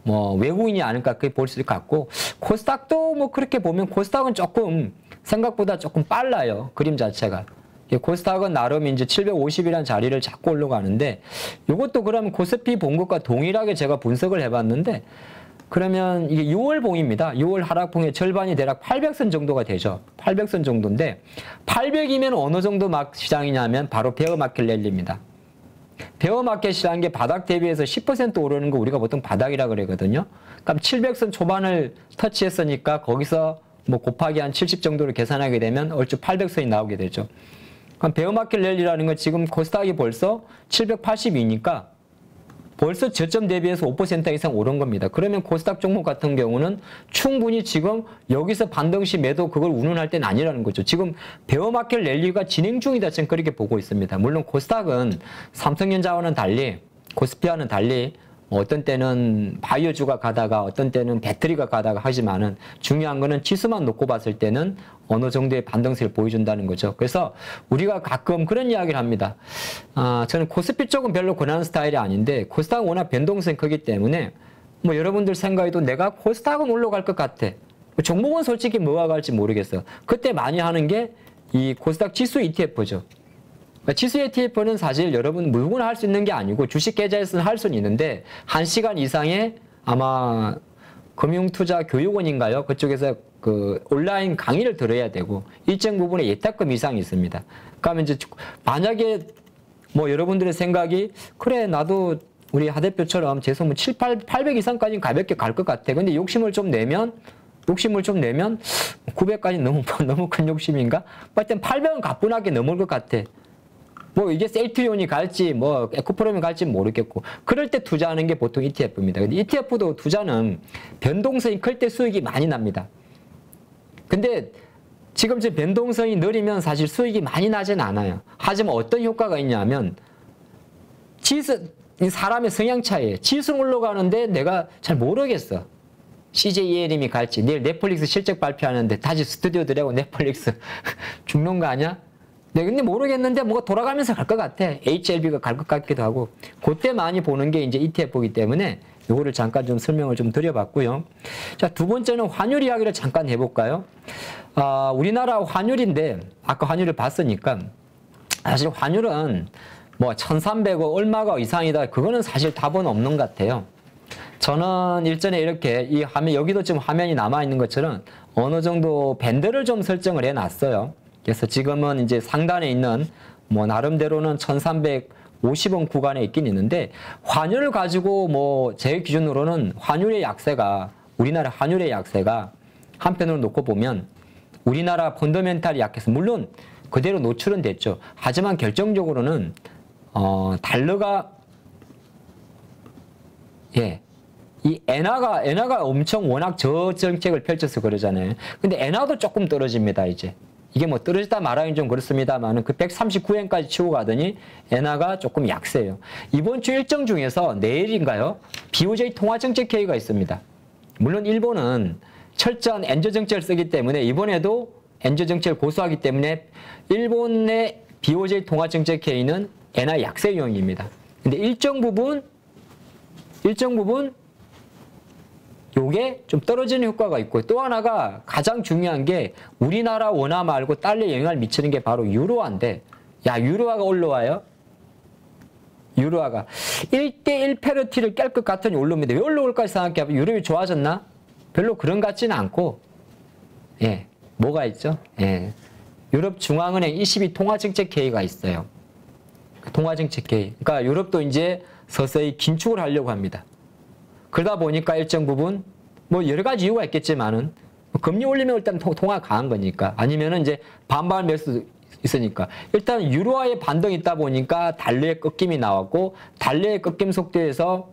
뭐 외국인이 아닐까 그렇게 볼 수 있을 것 같고 코스닥도 뭐 그렇게 보면 코스닥은 조금 생각보다 조금 빨라요. 그림 자체가. 코스닥은 나름 이제 750이라는 자리를 잡고 올라가는데 이것도 그러면 코스피 본 것과 동일하게 제가 분석을 해봤는데 그러면 이게 6월 봉입니다. 6월 하락봉의 절반이 대략 800선 정도가 되죠. 800선 정도인데 800이면 어느 정도 막 시장이냐면 바로 베어마켓 랠리입니다. 베어마켓이라는 게 바닥 대비해서 10% 오르는 거 우리가 보통 바닥이라 그러거든요. 그럼 700선 초반을 터치했으니까 거기서 뭐 곱하기 한 70 정도를 계산하게 되면 얼추 800선이 나오게 되죠. 그럼 베어마켓 랠리라는 건 지금 코스닥이 벌써 782니까 벌써 저점 대비해서 5% 이상 오른 겁니다. 그러면 코스닥 종목 같은 경우는 충분히 지금 여기서 반등시 매도 그걸 운운할 때는 아니라는 거죠. 지금 베어마켓 랠리가 진행 중이다. 저는 그렇게 보고 있습니다. 물론 코스닥은 삼성전자와는 달리 코스피와는 달리 어떤 때는 바이오주가 가다가 어떤 때는 배터리가 가다가 하지만은 중요한 거는 지수만 놓고 봤을 때는 어느 정도의 반등세를 보여준다는 거죠. 그래서 우리가 가끔 그런 이야기를 합니다. 저는 코스피 쪽은 별로 권하는 스타일이 아닌데 코스닥은 워낙 변동성이 크기 때문에 뭐 여러분들 생각에도 내가 코스닥은 올라갈 것 같아. 종목은 솔직히 뭐가 갈지 모르겠어요. 그때 많이 하는 게 이 코스닥 지수 ETF죠. 지수 ETF는 사실 여러분 누구나 할 수 있는 게 아니고 주식 계좌에서는 할 수는 있는데 1시간 이상의 아마 금융투자교육원인가요? 그쪽에서 그 온라인 강의를 들어야 되고 일정 부분의 예탁금 이상이 있습니다. 그러면 이제 만약에 뭐 여러분들의 생각이 그래 나도 우리 하 대표처럼 재소 뭐 800 이상까지는 가볍게 갈 것 같아. 근데 욕심을 좀 내면 900까지 너무 큰 욕심인가? 하여튼 800은 가뿐하게 넘을 것 같아. 뭐 이게 셀트리온이 갈지 뭐 에코프롬이 갈지 모르겠고 그럴 때 투자하는 게 보통 ETF입니다. 근데 ETF도 투자는 변동성이 클 때 수익이 많이 납니다. 근데 지금 제 변동성이 느리면 사실 수익이 많이 나진 않아요. 하지만 어떤 효과가 있냐면 사람의 성향 차이에요. 지수는 올라가는데 내가 잘 모르겠어. CJELM이 갈지 내일 넷플릭스 실적 발표하는데 다시 스튜디오 들여고 넷플릭스 죽는 거 아니야? 네, 근데 모르겠는데 뭐가 돌아가면서 갈 것 같아. HLB가 갈 것 같기도 하고. 그때 많이 보는 게 이제 ETF이기 때문에 요거를 잠깐 좀 설명을 좀 드려봤고요. 자, 두 번째는 환율 이야기를 잠깐 해볼까요? 우리나라 환율인데, 아까 환율을 봤으니까, 사실 환율은 뭐 1,300원 얼마가 이상이다. 그거는 사실 답은 없는 것 같아요. 저는 일전에 이렇게 이 화면, 여기도 지금 화면이 남아있는 것처럼 어느 정도 밴드를 좀 설정을 해놨어요. 그래서 지금은 이제 상단에 있는 뭐 나름대로는 1350원 구간에 있긴 있는데 환율을 가지고 뭐 제 기준으로는 환율의 약세가 우리나라 환율의 약세가 한편으로 놓고 보면 우리나라 펀더멘탈이 약해서 물론 그대로 노출은 됐죠. 하지만 결정적으로는 달러가 이 엔화가 엄청 워낙 저정책을 펼쳐서 그러잖아요. 근데 엔화도 조금 떨어집니다, 이제. 이게 뭐 떨어지다 말하긴 좀 그렇습니다만 그 139엔까지 치고 가더니 엔화가 조금 약세예요. 이번 주 일정 중에서 내일인가요? BOJ 통화정책회의가 있습니다. 물론 일본은 철저한 엔저 정책을 쓰기 때문에 이번에도 엔저 정책을 고수하기 때문에 일본의 BOJ 통화정책회의는 엔화 약세 요인입니다. 근데 일정 부분 요게 좀 떨어지는 효과가 있고 또 하나가 가장 중요한 게 우리나라 원화 말고 달러에 영향을 미치는 게 바로 유로화인데 야 유로화가 올라와요? 유로화가 1대1 페러티를 깰 것 같으니 올라옵니다. 왜 올라올까 생각해보면 유럽이 좋아졌나? 별로 그런 것 같지는 않고 뭐가 있죠? 유럽 중앙은행 22 통화정책회의가 있어요. 그 통화정책회의. 그러니까 유럽도 이제 서서히 긴축을 하려고 합니다. 그러다 보니까 일정 부분 뭐 여러 가지 이유가 있겠지만은 금리 올리면 일단 통화가 강한 거니까 아니면은 이제 반발 매수 있으니까 일단 유로화의 반등이 있다 보니까 달러의 꺾임이 나왔고 달러의 꺾임 속도에서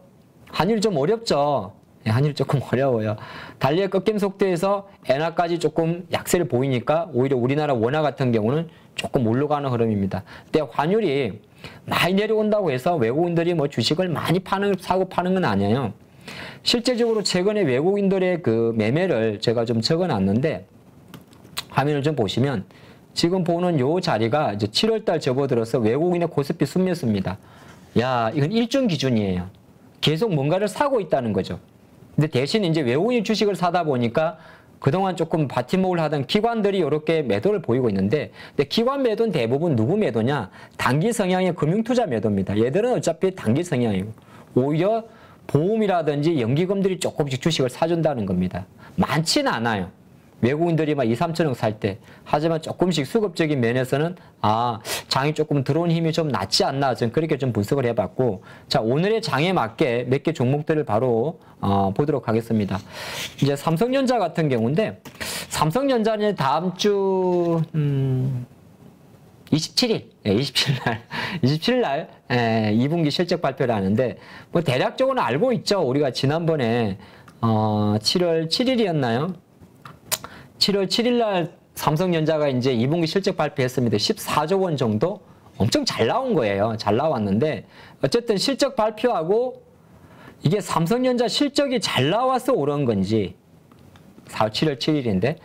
환율이 좀 어렵죠. 환율이 조금 어려워요. 달러의 꺾임 속도에서 엔화까지 조금 약세를 보이니까 오히려 우리나라 원화 같은 경우는 조금 올라가는 흐름입니다. 근데 환율이 많이 내려온다고 해서 외국인들이 뭐 주식을 많이 사고 파는 건 아니에요. 실제적으로 최근에 외국인들의 그 매매를 제가 좀 적어놨는데 화면을 좀 보시면 지금 보는 요 자리가 이제 7월달 접어들어서 외국인의 코스피 순매수입니다. 야, 이건 일정 기준이에요. 계속 뭔가를 사고 있다는 거죠. 근데 대신 이제 외국인 주식을 사다 보니까 그동안 조금 바티목을 하던 기관들이 이렇게 매도를 보이고 있는데 근데 기관 매도는 대부분 누구 매도냐? 단기 성향의 금융투자 매도입니다. 얘들은 어차피 단기 성향이고 오히려 보험이라든지 연기금들이 조금씩 주식을 사준다는 겁니다. 많지는 않아요. 외국인들이 막 2, 3천억 살 때. 하지만 조금씩 수급적인 면에서는 장이 조금 들어온 힘이 좀 낮지 않나 저는 그렇게 좀 분석을 해봤고 자 오늘의 장에 맞게 몇 개 종목들을 바로 보도록 하겠습니다. 이제 삼성전자 같은 경우인데 삼성전자는 다음 주 27일, 27일 2분기 실적 발표를 하는데, 뭐, 대략적으로는 알고 있죠. 우리가 지난번에, 7월 7일이었나요? 7월 7일 날 삼성전자가 이제 2분기 실적 발표했습니다. 14조 원 정도? 엄청 잘 나온 거예요. 잘 나왔는데, 어쨌든 실적 발표하고, 이게 삼성전자 실적이 잘 나와서 오른 건지, 7월 7일인데,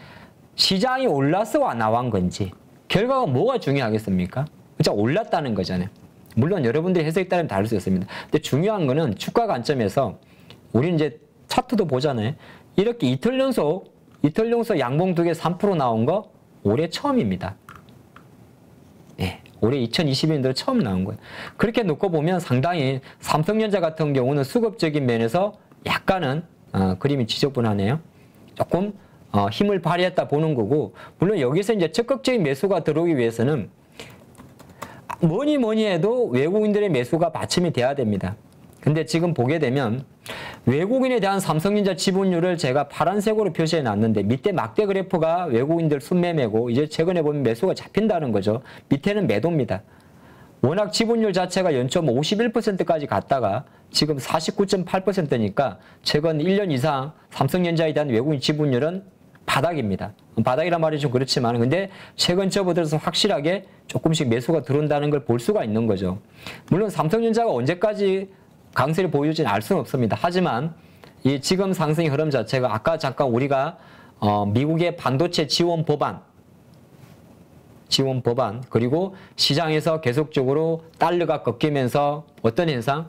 시장이 올라서 나온 건지, 결과가 뭐가 중요하겠습니까? 진짜 올랐다는 거잖아요. 물론 여러분들의 해석에 따르면 다를 수 있습니다. 근데 중요한 거는 주가 관점에서 우리는 이제 차트도 보잖아요. 이렇게 이틀 연속 양봉 2개 3% 나온 거 올해 처음입니다. 올해 2022년도 처음 나온 거예요. 그렇게 놓고 보면 상당히 삼성전자 같은 경우는 수급적인 면에서 약간은 그림이 지저분하네요. 조금 힘을 발휘했다 보는 거고 물론 여기서 이제 적극적인 매수가 들어오기 위해서는 뭐니 해도 외국인들의 매수가 받침이 돼야 됩니다. 근데 지금 보게 되면 외국인에 대한 삼성전자 지분율을 제가 파란색으로 표시해 놨는데 밑에 막대 그래프가 외국인들 순매매고 이제 최근에 보면 매수가 잡힌다는 거죠. 밑에는 매도입니다. 워낙 지분율 자체가 연초 51%까지 갔다가 지금 49.8%니까 최근 1년 이상 삼성전자에 대한 외국인 지분율은 바닥입니다. 바닥이란 말이 좀 그렇지만 근데 최근 접어들어서 확실하게 조금씩 매수가 들어온다는 걸 볼 수가 있는 거죠. 물론 삼성전자가 언제까지 강세를 보여줄지는 알 수는 없습니다. 하지만 이 지금 상승의 흐름 자체가 아까 잠깐 우리가 미국의 반도체 지원 법안 그리고 시장에서 계속적으로 달러가 꺾이면서 어떤 현상?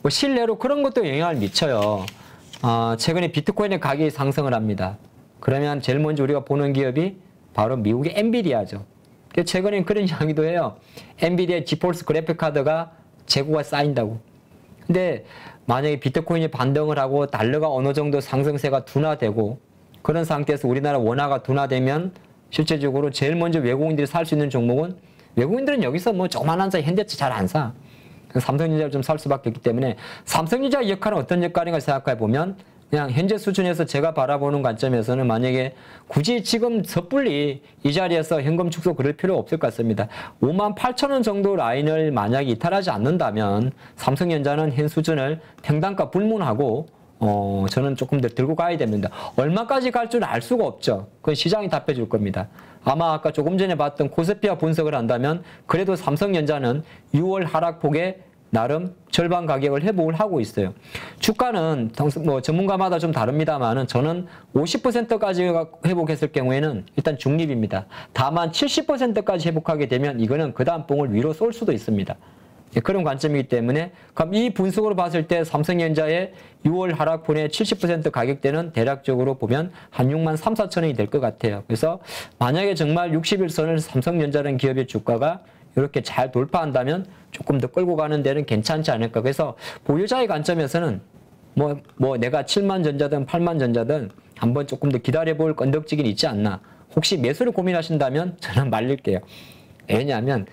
뭐 실내로 그런 것도 영향을 미쳐요. 최근에 비트코인의 가격이 상승을 합니다. 그러면 제일 먼저 우리가 보는 기업이 바로 미국의 엔비디아죠. 최근엔 그런 이야기도 해요. 엔비디아 지포스 그래픽 카드가 재고가 쌓인다고. 근데 만약에 비트코인이 반등을 하고 달러가 어느 정도 상승세가 둔화되고 그런 상태에서 우리나라 원화가 둔화되면 실제적으로 제일 먼저 외국인들이 살 수 있는 종목은 외국인들은 여기서 뭐 조그만한 사 현대차 잘 안 사. 삼성전자를 좀 살 수밖에 없기 때문에 삼성전자의 역할은 어떤 역할인가 생각해 보면 그냥 현재 수준에서 제가 바라보는 관점에서는 만약에 굳이 지금 섣불리 이 자리에서 현금 축소 그럴 필요 없을 것 같습니다. 58,000원 정도 라인을 만약에 이탈하지 않는다면 삼성전자는 현 수준을 평단가 불문하고 저는 조금 더 들고 가야 됩니다. 얼마까지 갈 줄 알 수가 없죠. 그건 시장이 답해 줄 겁니다. 아마 아까 조금 전에 봤던 코스피와 분석을 한다면 그래도 삼성전자는 6월 하락폭에 나름 절반 가격을 회복을 하고 있어요. 주가는 뭐 전문가마다 좀 다릅니다만은 저는 50%까지 회복했을 경우에는 일단 중립입니다. 다만 70%까지 회복하게 되면 이거는 그 다음 봉을 위로 쏠 수도 있습니다. 그런 관점이기 때문에 그럼 이 분석으로 봤을 때 삼성전자의 6월 하락분의 70% 가격대는 대략적으로 보면 한 6만 3, 4천원이 될 것 같아요. 그래서 만약에 정말 60일선을 삼성전자라는 기업의 주가가 이렇게 잘 돌파한다면 조금 더 끌고 가는 데는 괜찮지 않을까. 그래서 보유자의 관점에서는 뭐 내가 7만 전자든 8만 전자든 한번 조금 더 기다려볼 건덕지긴 있지 않나. 혹시 매수를 고민하신다면 저는 말릴게요. 왜냐하면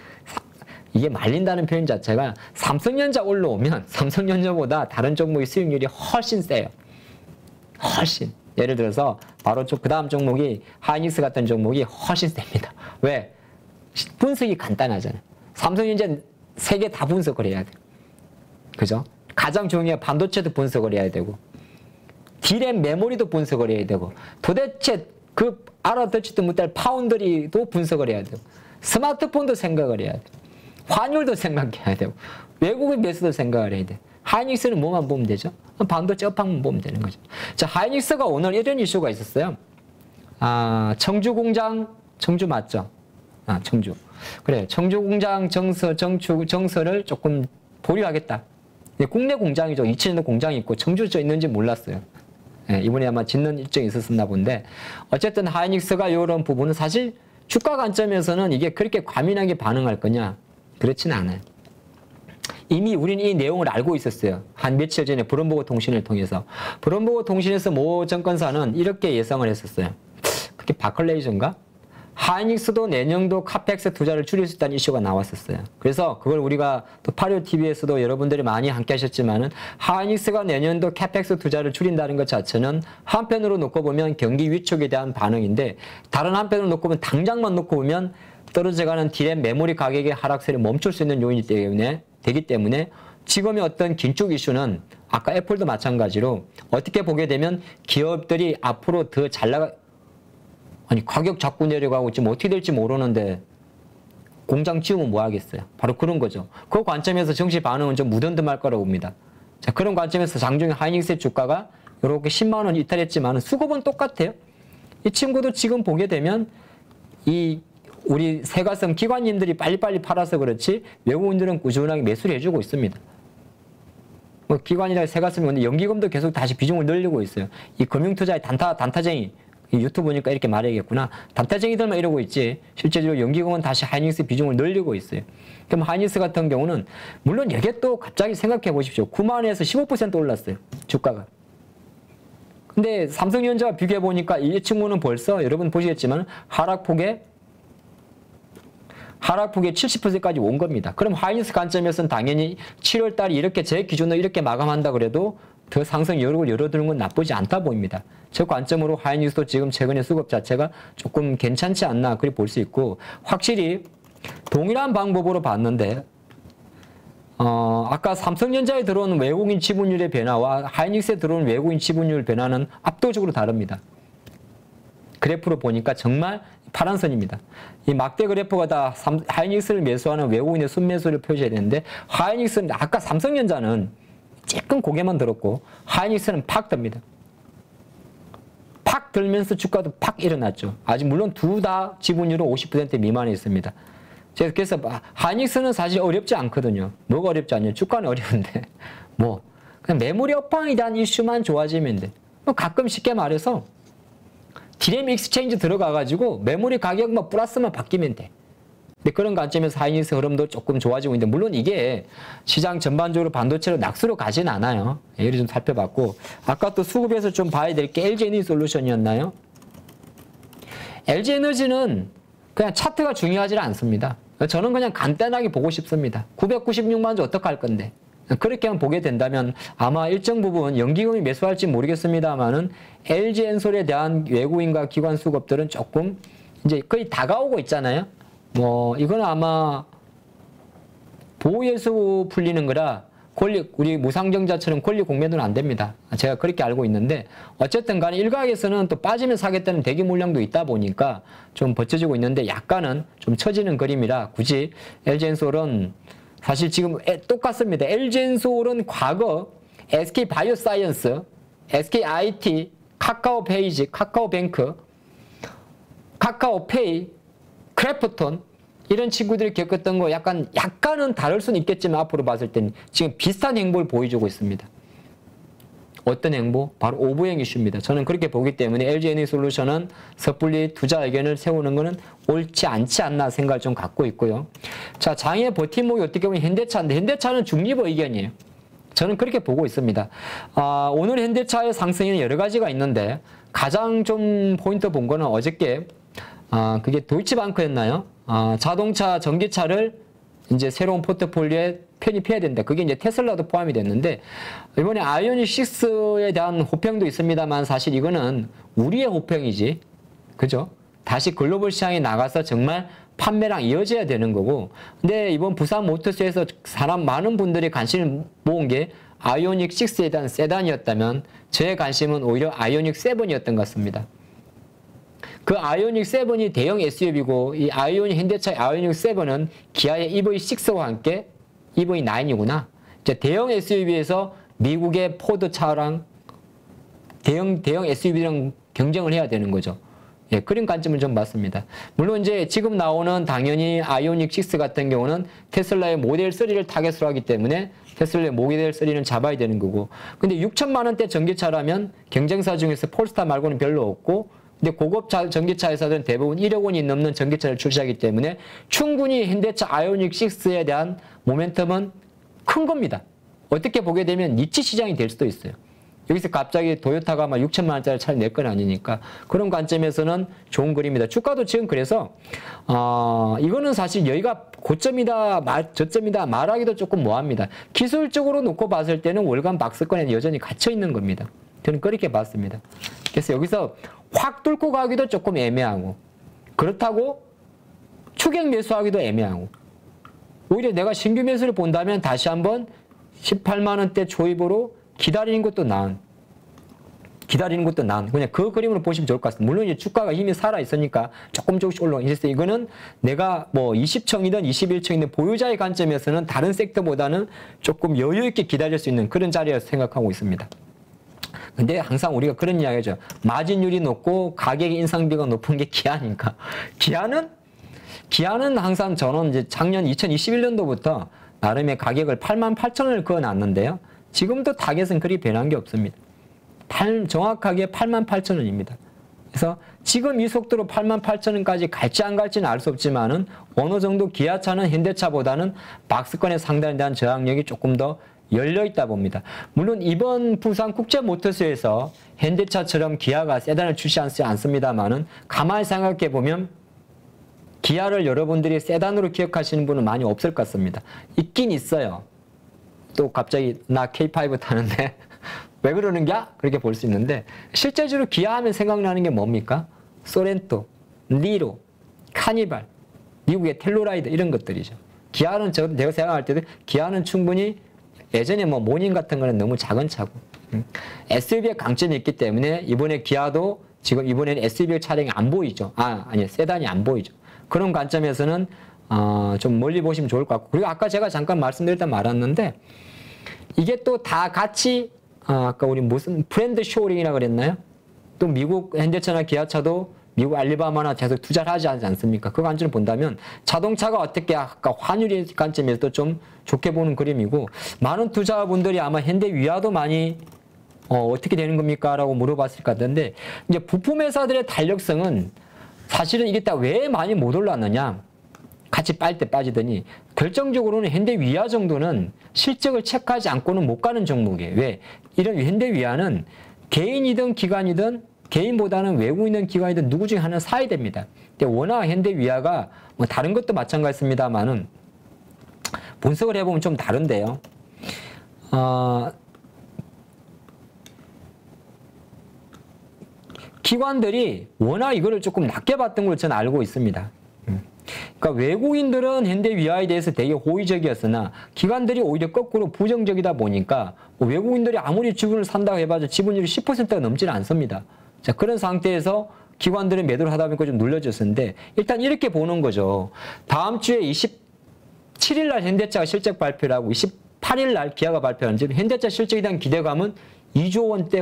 이게 말린다는 표현 자체가 삼성전자 올라오면 삼성전자보다 다른 종목의 수익률이 훨씬 세요. 훨씬. 예를 들어서 바로 그 다음 종목이 하이닉스 같은 종목이 훨씬 셉니다. 왜? 분석이 간단하잖아요. 삼성전자 세 개 다 분석을 해야 돼요. 그죠? 가장 중요한 반도체도 분석을 해야 되고 디램 메모리도 분석을 해야 되고 도대체 그 알아듣지도 못할 파운드리도 분석을 해야 되고 스마트폰도 생각을 해야 돼요. 환율도 생각해야 되고 외국인 매수도 생각을 해야 돼. 하이닉스는 뭐만 보면 되죠? 반도체 업황만 보면 되는 거죠. 자, 하이닉스가 오늘 이런 이슈가 있었어요. 청주 공장, 청주 맞죠? 청주. 그래, 청주 공장 정서를 조금 보류하겠다. 국내 공장이죠. 이천에도 공장이 있고 청주에 있는지 몰랐어요. 예, 이번에 아마 짓는 일정이 있었나 본데 어쨌든 하이닉스가 이런 부분은 사실 주가 관점에서는 이게 그렇게 과민하게 반응할 거냐? 그렇지는 않아요. 이미 우리는 이 내용을 알고 있었어요. 한 며칠 전에 브룸버그 통신을 통해서. 브룸버그 통신에서 모 증권사는 이렇게 예상을 했었어요. 그게 바클레이즈인가? 하이닉스도 내년도 카펙스 투자를 줄일 수 있다는 이슈가 나왔었어요. 그래서 그걸 우리가 또 파리오TV에서도 여러분들이 많이 함께 하셨지만은 하이닉스가 내년도 카펙스 투자를 줄인다는 것 자체는 한편으로 놓고 보면 경기 위축에 대한 반응인데 다른 한편으로 놓고 보면 당장만 놓고 보면 떨어져가는 디램 메모리 가격의 하락세를 멈출 수 있는 요인이 되기 때문에 지금의 어떤 긴축 이슈는 아까 애플도 마찬가지로 어떻게 보게 되면 기업들이 앞으로 더 잘 아니 가격 자꾸 내려가고 지금 어떻게 될지 모르는데 공장 지으면 뭐 하겠어요. 바로 그런 거죠. 그 관점에서 정시 반응은 좀 무던듬할 거라고 봅니다. 자, 그런 관점에서 장중에 하이닉스의 주가가 이렇게 10만 원 이탈했지만 수급은 똑같아요. 이 친구도 지금 보게 되면 우리 세가성 기관님들이 빨리빨리 팔아서 그렇지 외국인들은 꾸준하게 매수를 해주고 있습니다. 뭐 기관이나 세가성이 연기금도 계속 다시 비중을 늘리고 있어요. 이 금융투자의 단타쟁이 유튜브 보니까 이렇게 말해야겠구나. 단타쟁이들만 이러고 있지 실제로 연기금은 다시 하이닉스 비중을 늘리고 있어요. 그럼 하이닉스 같은 경우는 물론 이게 또 갑자기 생각해 보십시오. 9만 원에서 15% 올랐어요. 주가가. 근데 삼성전자와 비교해 보니까 이 친구는 벌써 여러분 보시겠지만 하락폭에 70%까지 온 겁니다. 그럼 하이닉스 관점에서는 당연히 7월 달이 이렇게 제 기준으로 이렇게 마감한다 그래도 더 상승 여력을 열어두는 건 나쁘지 않다 보입니다. 저 관점으로 하이닉스도 지금 최근에 수급 자체가 조금 괜찮지 않나 그렇게 볼 수 있고 확실히 동일한 방법으로 봤는데 아까 삼성전자에 들어오는 외국인 지분율의 변화와 하이닉스에 들어오는 외국인 지분율 변화는 압도적으로 다릅니다. 그래프로 보니까 정말 파란 선입니다. 이 막대 그래프가 다 하이닉스를 매수하는 외국인의 순매수를 표시해야 되는데 하이닉스는 아까 삼성전자는 조금 고개만 들었고 하이닉스는 팍 듭니다. 팍 들면서 주가도 팍 일어났죠. 아직 물론 둘 다 지분율은 50% 미만에 있습니다. 그래서 하이닉스는 사실 어렵지 않거든요. 뭐가 어렵지 않냐? 주가는 어려운데 그냥 메모리 업황에 대한 이슈만 좋아지면 돼. 가끔 쉽게 말해서 디램 익스체인지 들어가가지고 메모리 가격만 플러스만 바뀌면 돼. 근데 그런 관점에서 하이닉스 흐름도 조금 좋아지고 있는데 물론 이게 시장 전반적으로 반도체로 낙수로 가진 않아요. 예를 좀 살펴봤고 아까 또 수급에서 좀 봐야 될 게 LG 에너지 솔루션이었나요? LG에너지는 그냥 차트가 중요하지 않습니다. 저는 그냥 간단하게 보고 싶습니다. 996만 주 어떻게 할 건데. 그렇게만 보게 된다면 아마 일정 부분 연기금이 매수할지 모르겠습니다만은 LG엔솔에 대한 외국인과 기관 수급들은 조금 이제 거의 다가오고 있잖아요. 뭐 이거는 아마 보호예수 풀리는 거라 우리 무상증자처럼 권리 공매도는 안 됩니다. 제가 그렇게 알고 있는데 어쨌든 간에 일각에서는 또 빠지면 사겠다는 대기 물량도 있다 보니까 좀 버텨지고 있는데 약간은 좀 처지는 그림이라 굳이 LG엔솔은 사실 지금 똑같습니다. LG엔솔은 과거 SK바이오사이언스, SKIT, 카카오페이지, 카카오뱅크, 카카오페이, 크래프톤 이런 친구들이 겪었던 거 약간은 다를 수는 있겠지만 앞으로 봤을 때는 지금 비슷한 행보를 보여주고 있습니다. 어떤 행보? 바로 오브행 이슈입니다. 저는 그렇게 보기 때문에 LG에너지솔루션은 섣불리 투자 의견을 세우는 것은 옳지 않지 않나 생각을 좀 갖고 있고요. 자, 장의 버팀목이 어떻게 보면 현대차인데 현대차는 중립 의견이에요. 저는 그렇게 보고 있습니다. 오늘 현대차의 상승에는 여러 가지가 있는데 가장 좀 포인트 본 거는 어저께 그게 도이치방크였나요? 자동차, 전기차를 이제 새로운 포트폴리오에 편입해야 된다. 그게 이제 테슬라도 포함이 됐는데, 이번에 아이오닉 6에 대한 호평도 있습니다만, 사실 이거는 우리의 호평이지. 그죠? 다시 글로벌 시장에 나가서 정말 판매랑 이어져야 되는 거고, 근데 이번 부산 모터스에서 많은 분들이 관심을 모은 게 아이오닉 6에 대한 세단이었다면, 저의 관심은 오히려 아이오닉 7이었던 것 같습니다. 그 아이오닉 7이 대형 SUV고 이 현대차의 아이오닉 7은 기아의 EV6와 함께 EV9이구나. 이제 대형 SUV에서 미국의 포드 차랑 대형 SUV랑 경쟁을 해야 되는 거죠. 예, 그런 관점을 좀 봤습니다. 물론 이제 지금 나오는 당연히 아이오닉 6 같은 경우는 테슬라의 모델 3를 타겟으로 하기 때문에 테슬라의 모델 3는 잡아야 되는 거고. 근데 6천만 원대 전기차라면 경쟁사 중에서 폴스타 말고는 별로 없고, 근데 고급 전기차 회사들은 대부분 1억 원이 넘는 전기차를 출시하기 때문에 충분히 현대차 아이오닉 6에 대한 모멘텀은 큰 겁니다. 어떻게 보게 되면 니치 시장이 될 수도 있어요. 여기서 갑자기 도요타가 막 6천만 원짜리 차를 낼 건 아니니까 그런 관점에서는 좋은 그림이다. 주가도 지금 그래서 이거는 사실 여기가 고점이다, 저점이다 말하기도 조금 뭐합니다. 기술적으로 놓고 봤을 때는 월간 박스권에 여전히 갇혀 있는 겁니다. 저는 그렇게 봤습니다. 그래서 여기서 확 뚫고 가기도 조금 애매하고, 그렇다고 추격 매수하기도 애매하고, 오히려 내가 신규 매수를 본다면 다시 한번 18만 원대 초입으로 기다리는 것도 나은. 그냥 그 그림으로 보시면 좋을 것 같습니다. 물론 이제 주가가 힘이 살아있으니까 조금씩 올라오고, 이거는 내가 뭐 20층이든 21층이든 보유자의 관점에서는 다른 섹터보다는 조금 여유있게 기다릴 수 있는 그런 자리라고 생각하고 있습니다. 근데 항상 우리가 그런 이야기죠. 마진율이 높고 가격의 인상비가 높은 게 기아니까. 기아는 항상 저는 이제 작년 2021년도부터 나름의 가격을 88,000원을 그어놨는데요. 지금도 타겟은 그리 변한 게 없습니다. 정확하게 88,000원입니다. 그래서 지금 이 속도로 88,000원까지 갈지 안 갈지는 알 수 없지만은 어느 정도 기아차는 현대차보다는 박스권의 상단에 대한 저항력이 조금 더 열려있다 봅니다. 물론 이번 부산 국제모터스에서 현대차처럼 기아가 세단을 출시하지 않습니다만은 가만히 생각해 보면 기아를 여러분들이 세단으로 기억하시는 분은 많이 없을 것 같습니다. 있긴 있어요. 또 갑자기 나 K5 타는데 왜 그러는겨? 그렇게 볼 수 있는데 실제적으로 기아 하면 생각나는 게 뭡니까? 소렌토, 니로, 카니발, 미국의 텔로라이더 이런 것들이죠. 기아는 제가 생각할 때도 기아는 충분히 예전에 뭐 모닝 같은 거는 너무 작은 차고 SUV의 강점이 있기 때문에 이번에 기아도 지금 이번에는 SUV 차량이 안 보이죠. 아니요. 세단이 안 보이죠. 그런 관점에서는 좀 멀리 보시면 좋을 것 같고, 그리고 아까 제가 잠깐 말씀드렸다 말았는데 이게 또 다 같이 아까 우리 무슨 브랜드 쇼링이라 그랬나요? 또 미국 현대차나 기아차도 미국 알리바마나 계속 투자를 하지 않습니까? 그 관점을 본다면 자동차가 어떻게 아까 환율의 관점에서도 좀 좋게 보는 그림이고, 많은 투자분들이 아마 현대 위아도 많이 어떻게 되는 겁니까? 라고 물어봤을 것 같은데, 이제 부품 회사들의 탄력성은 사실은 이게 다 왜 많이 못 올랐느냐? 같이 빨 때 빠지더니 결정적으로는 현대 위아 정도는 실적을 체크하지 않고는 못 가는 종목이에요. 왜? 이런 현대 위아는 개인이든 기관이든 개인보다는 외국인이든 기관이든 누구 중에 하나는 사야 됩니다. 근데 워낙 현대 위아가 뭐 다른 것도 마찬가지입니다만은 분석을 해보면 좀 다른데요. 기관들이 워낙 이거를 조금 낮게 봤던 걸 저는 알고 있습니다. 그러니까 외국인들은 현대 위아에 대해서 되게 호의적이었으나 기관들이 오히려 거꾸로 부정적이다 보니까 뭐 외국인들이 아무리 지분을 산다고 해봐도 지분율이 10%가 넘지는 않습니다. 자, 그런 상태에서 기관들은 매도를 하다 보니까 좀 눌러졌었는데 일단 이렇게 보는 거죠. 다음 주에 27일 날 현대차가 실적 발표를 하고 28일 날 기아가 발표하는지 현대차 실적에 대한 기대감은 2조 원대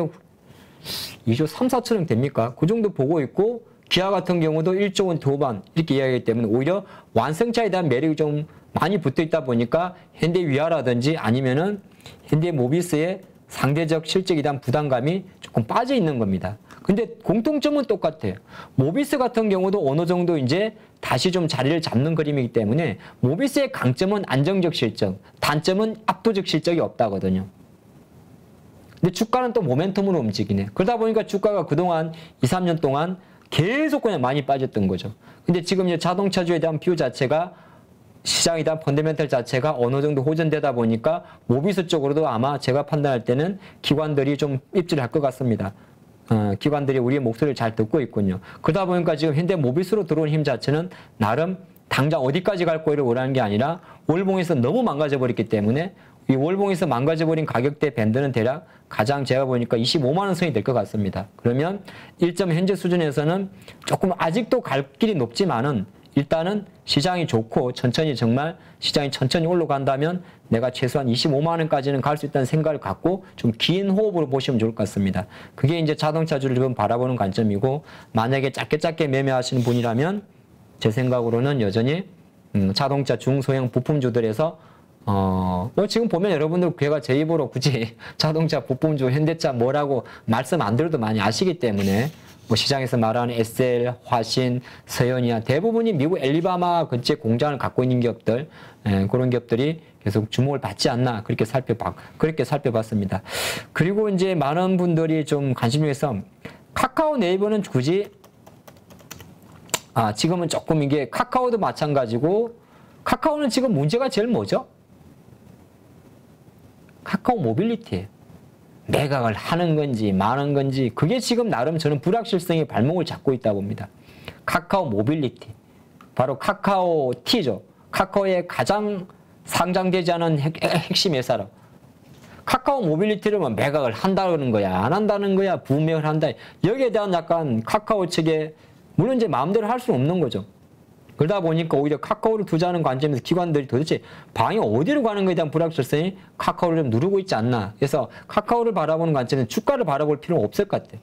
2조 3, 4천억 됩니까? 그 정도 보고 있고 기아 같은 경우도 1조 원 후반 이렇게 이야기하기 때문에 오히려 완성차에 대한 매력이 좀 많이 붙어 있다 보니까 현대 위아라든지 아니면은 현대 모비스의 상대적 실적에 대한 부담감이 조금 빠져 있는 겁니다. 근데 공통점은 똑같아요. 모비스 같은 경우도 어느 정도 이제 다시 좀 자리를 잡는 그림이기 때문에 모비스의 강점은 안정적 실적, 단점은 압도적 실적이 없다거든요. 근데 주가는 또 모멘텀으로 움직이네. 그러다 보니까 주가가 그동안 2, 3년 동안 계속 그냥 많이 빠졌던 거죠. 근데 지금 이제 자동차주에 대한 뷰 자체가 시장에 대한 펀더멘털 자체가 어느 정도 호전되다 보니까 모비스 쪽으로도 아마 제가 판단할 때는 기관들이 좀 입지를 할 것 같습니다. 기관들이 우리의 목소리를 잘 듣고 있군요. 그러다 보니까 지금 현대 모비스로 들어온 힘 자체는 나름 당장 어디까지 갈 거를 원하는 게 아니라 월봉에서 너무 망가져 버렸기 때문에 이 월봉에서 망가져 버린 가격대 밴드는 대략 가장 제가 보니까 25만 원 선이 될 것 같습니다. 그러면 1점 현재 수준에서는 조금 아직도 갈 길이 높지만은 일단은 시장이 좋고 천천히 정말 시장이 천천히 올라간다면 내가 최소한 25만 원까지는 갈 수 있다는 생각을 갖고 좀 긴 호흡으로 보시면 좋을 것 같습니다. 그게 이제 자동차주를 지금 바라보는 관점이고 만약에 짧게 매매하시는 분이라면 제 생각으로는 여전히 자동차 중소형 부품주들에서 뭐 지금 보면 여러분들 제가 제 입으로 굳이 자동차 부품주 현대차 뭐라고 말씀 안 드려도 많이 아시기 때문에 뭐 시장에서 말하는 SL, 화신, 서현이야 대부분이 미국 앨리바마 근처에 공장을 갖고 있는 기업들 그런 기업들이 계속 주목을 받지 않나 그렇게 살펴봤습니다. 그리고 이제 많은 분들이 좀 관심 중에서 카카오 네이버는 굳이 지금은 조금 이게 카카오도 마찬가지고 카카오는 지금 문제가 제일 뭐죠? 카카오 모빌리티예요. 매각을 하는 건지 마는 건지 그게 지금 나름 저는 불확실성의 발목을 잡고 있다고 봅니다. 카카오 모빌리티 바로 카카오 T죠. 카카오의 가장 상장되지 않은 핵심 회사로 카카오 모빌리티를 뭐 매각을 한다는 거야 안 한다는 거야 부매를 한다 여기에 대한 약간 카카오 측에 물론 이제 마음대로 할 수는 없는 거죠. 그러다 보니까 오히려 카카오를 투자하는 관점에서 기관들이 도대체 방이 어디로 가는 것에 대한 불확실성이 카카오를 좀 누르고 있지 않나. 그래서 카카오를 바라보는 관점에서 주가를 바라볼 필요는 없을 것 같아요.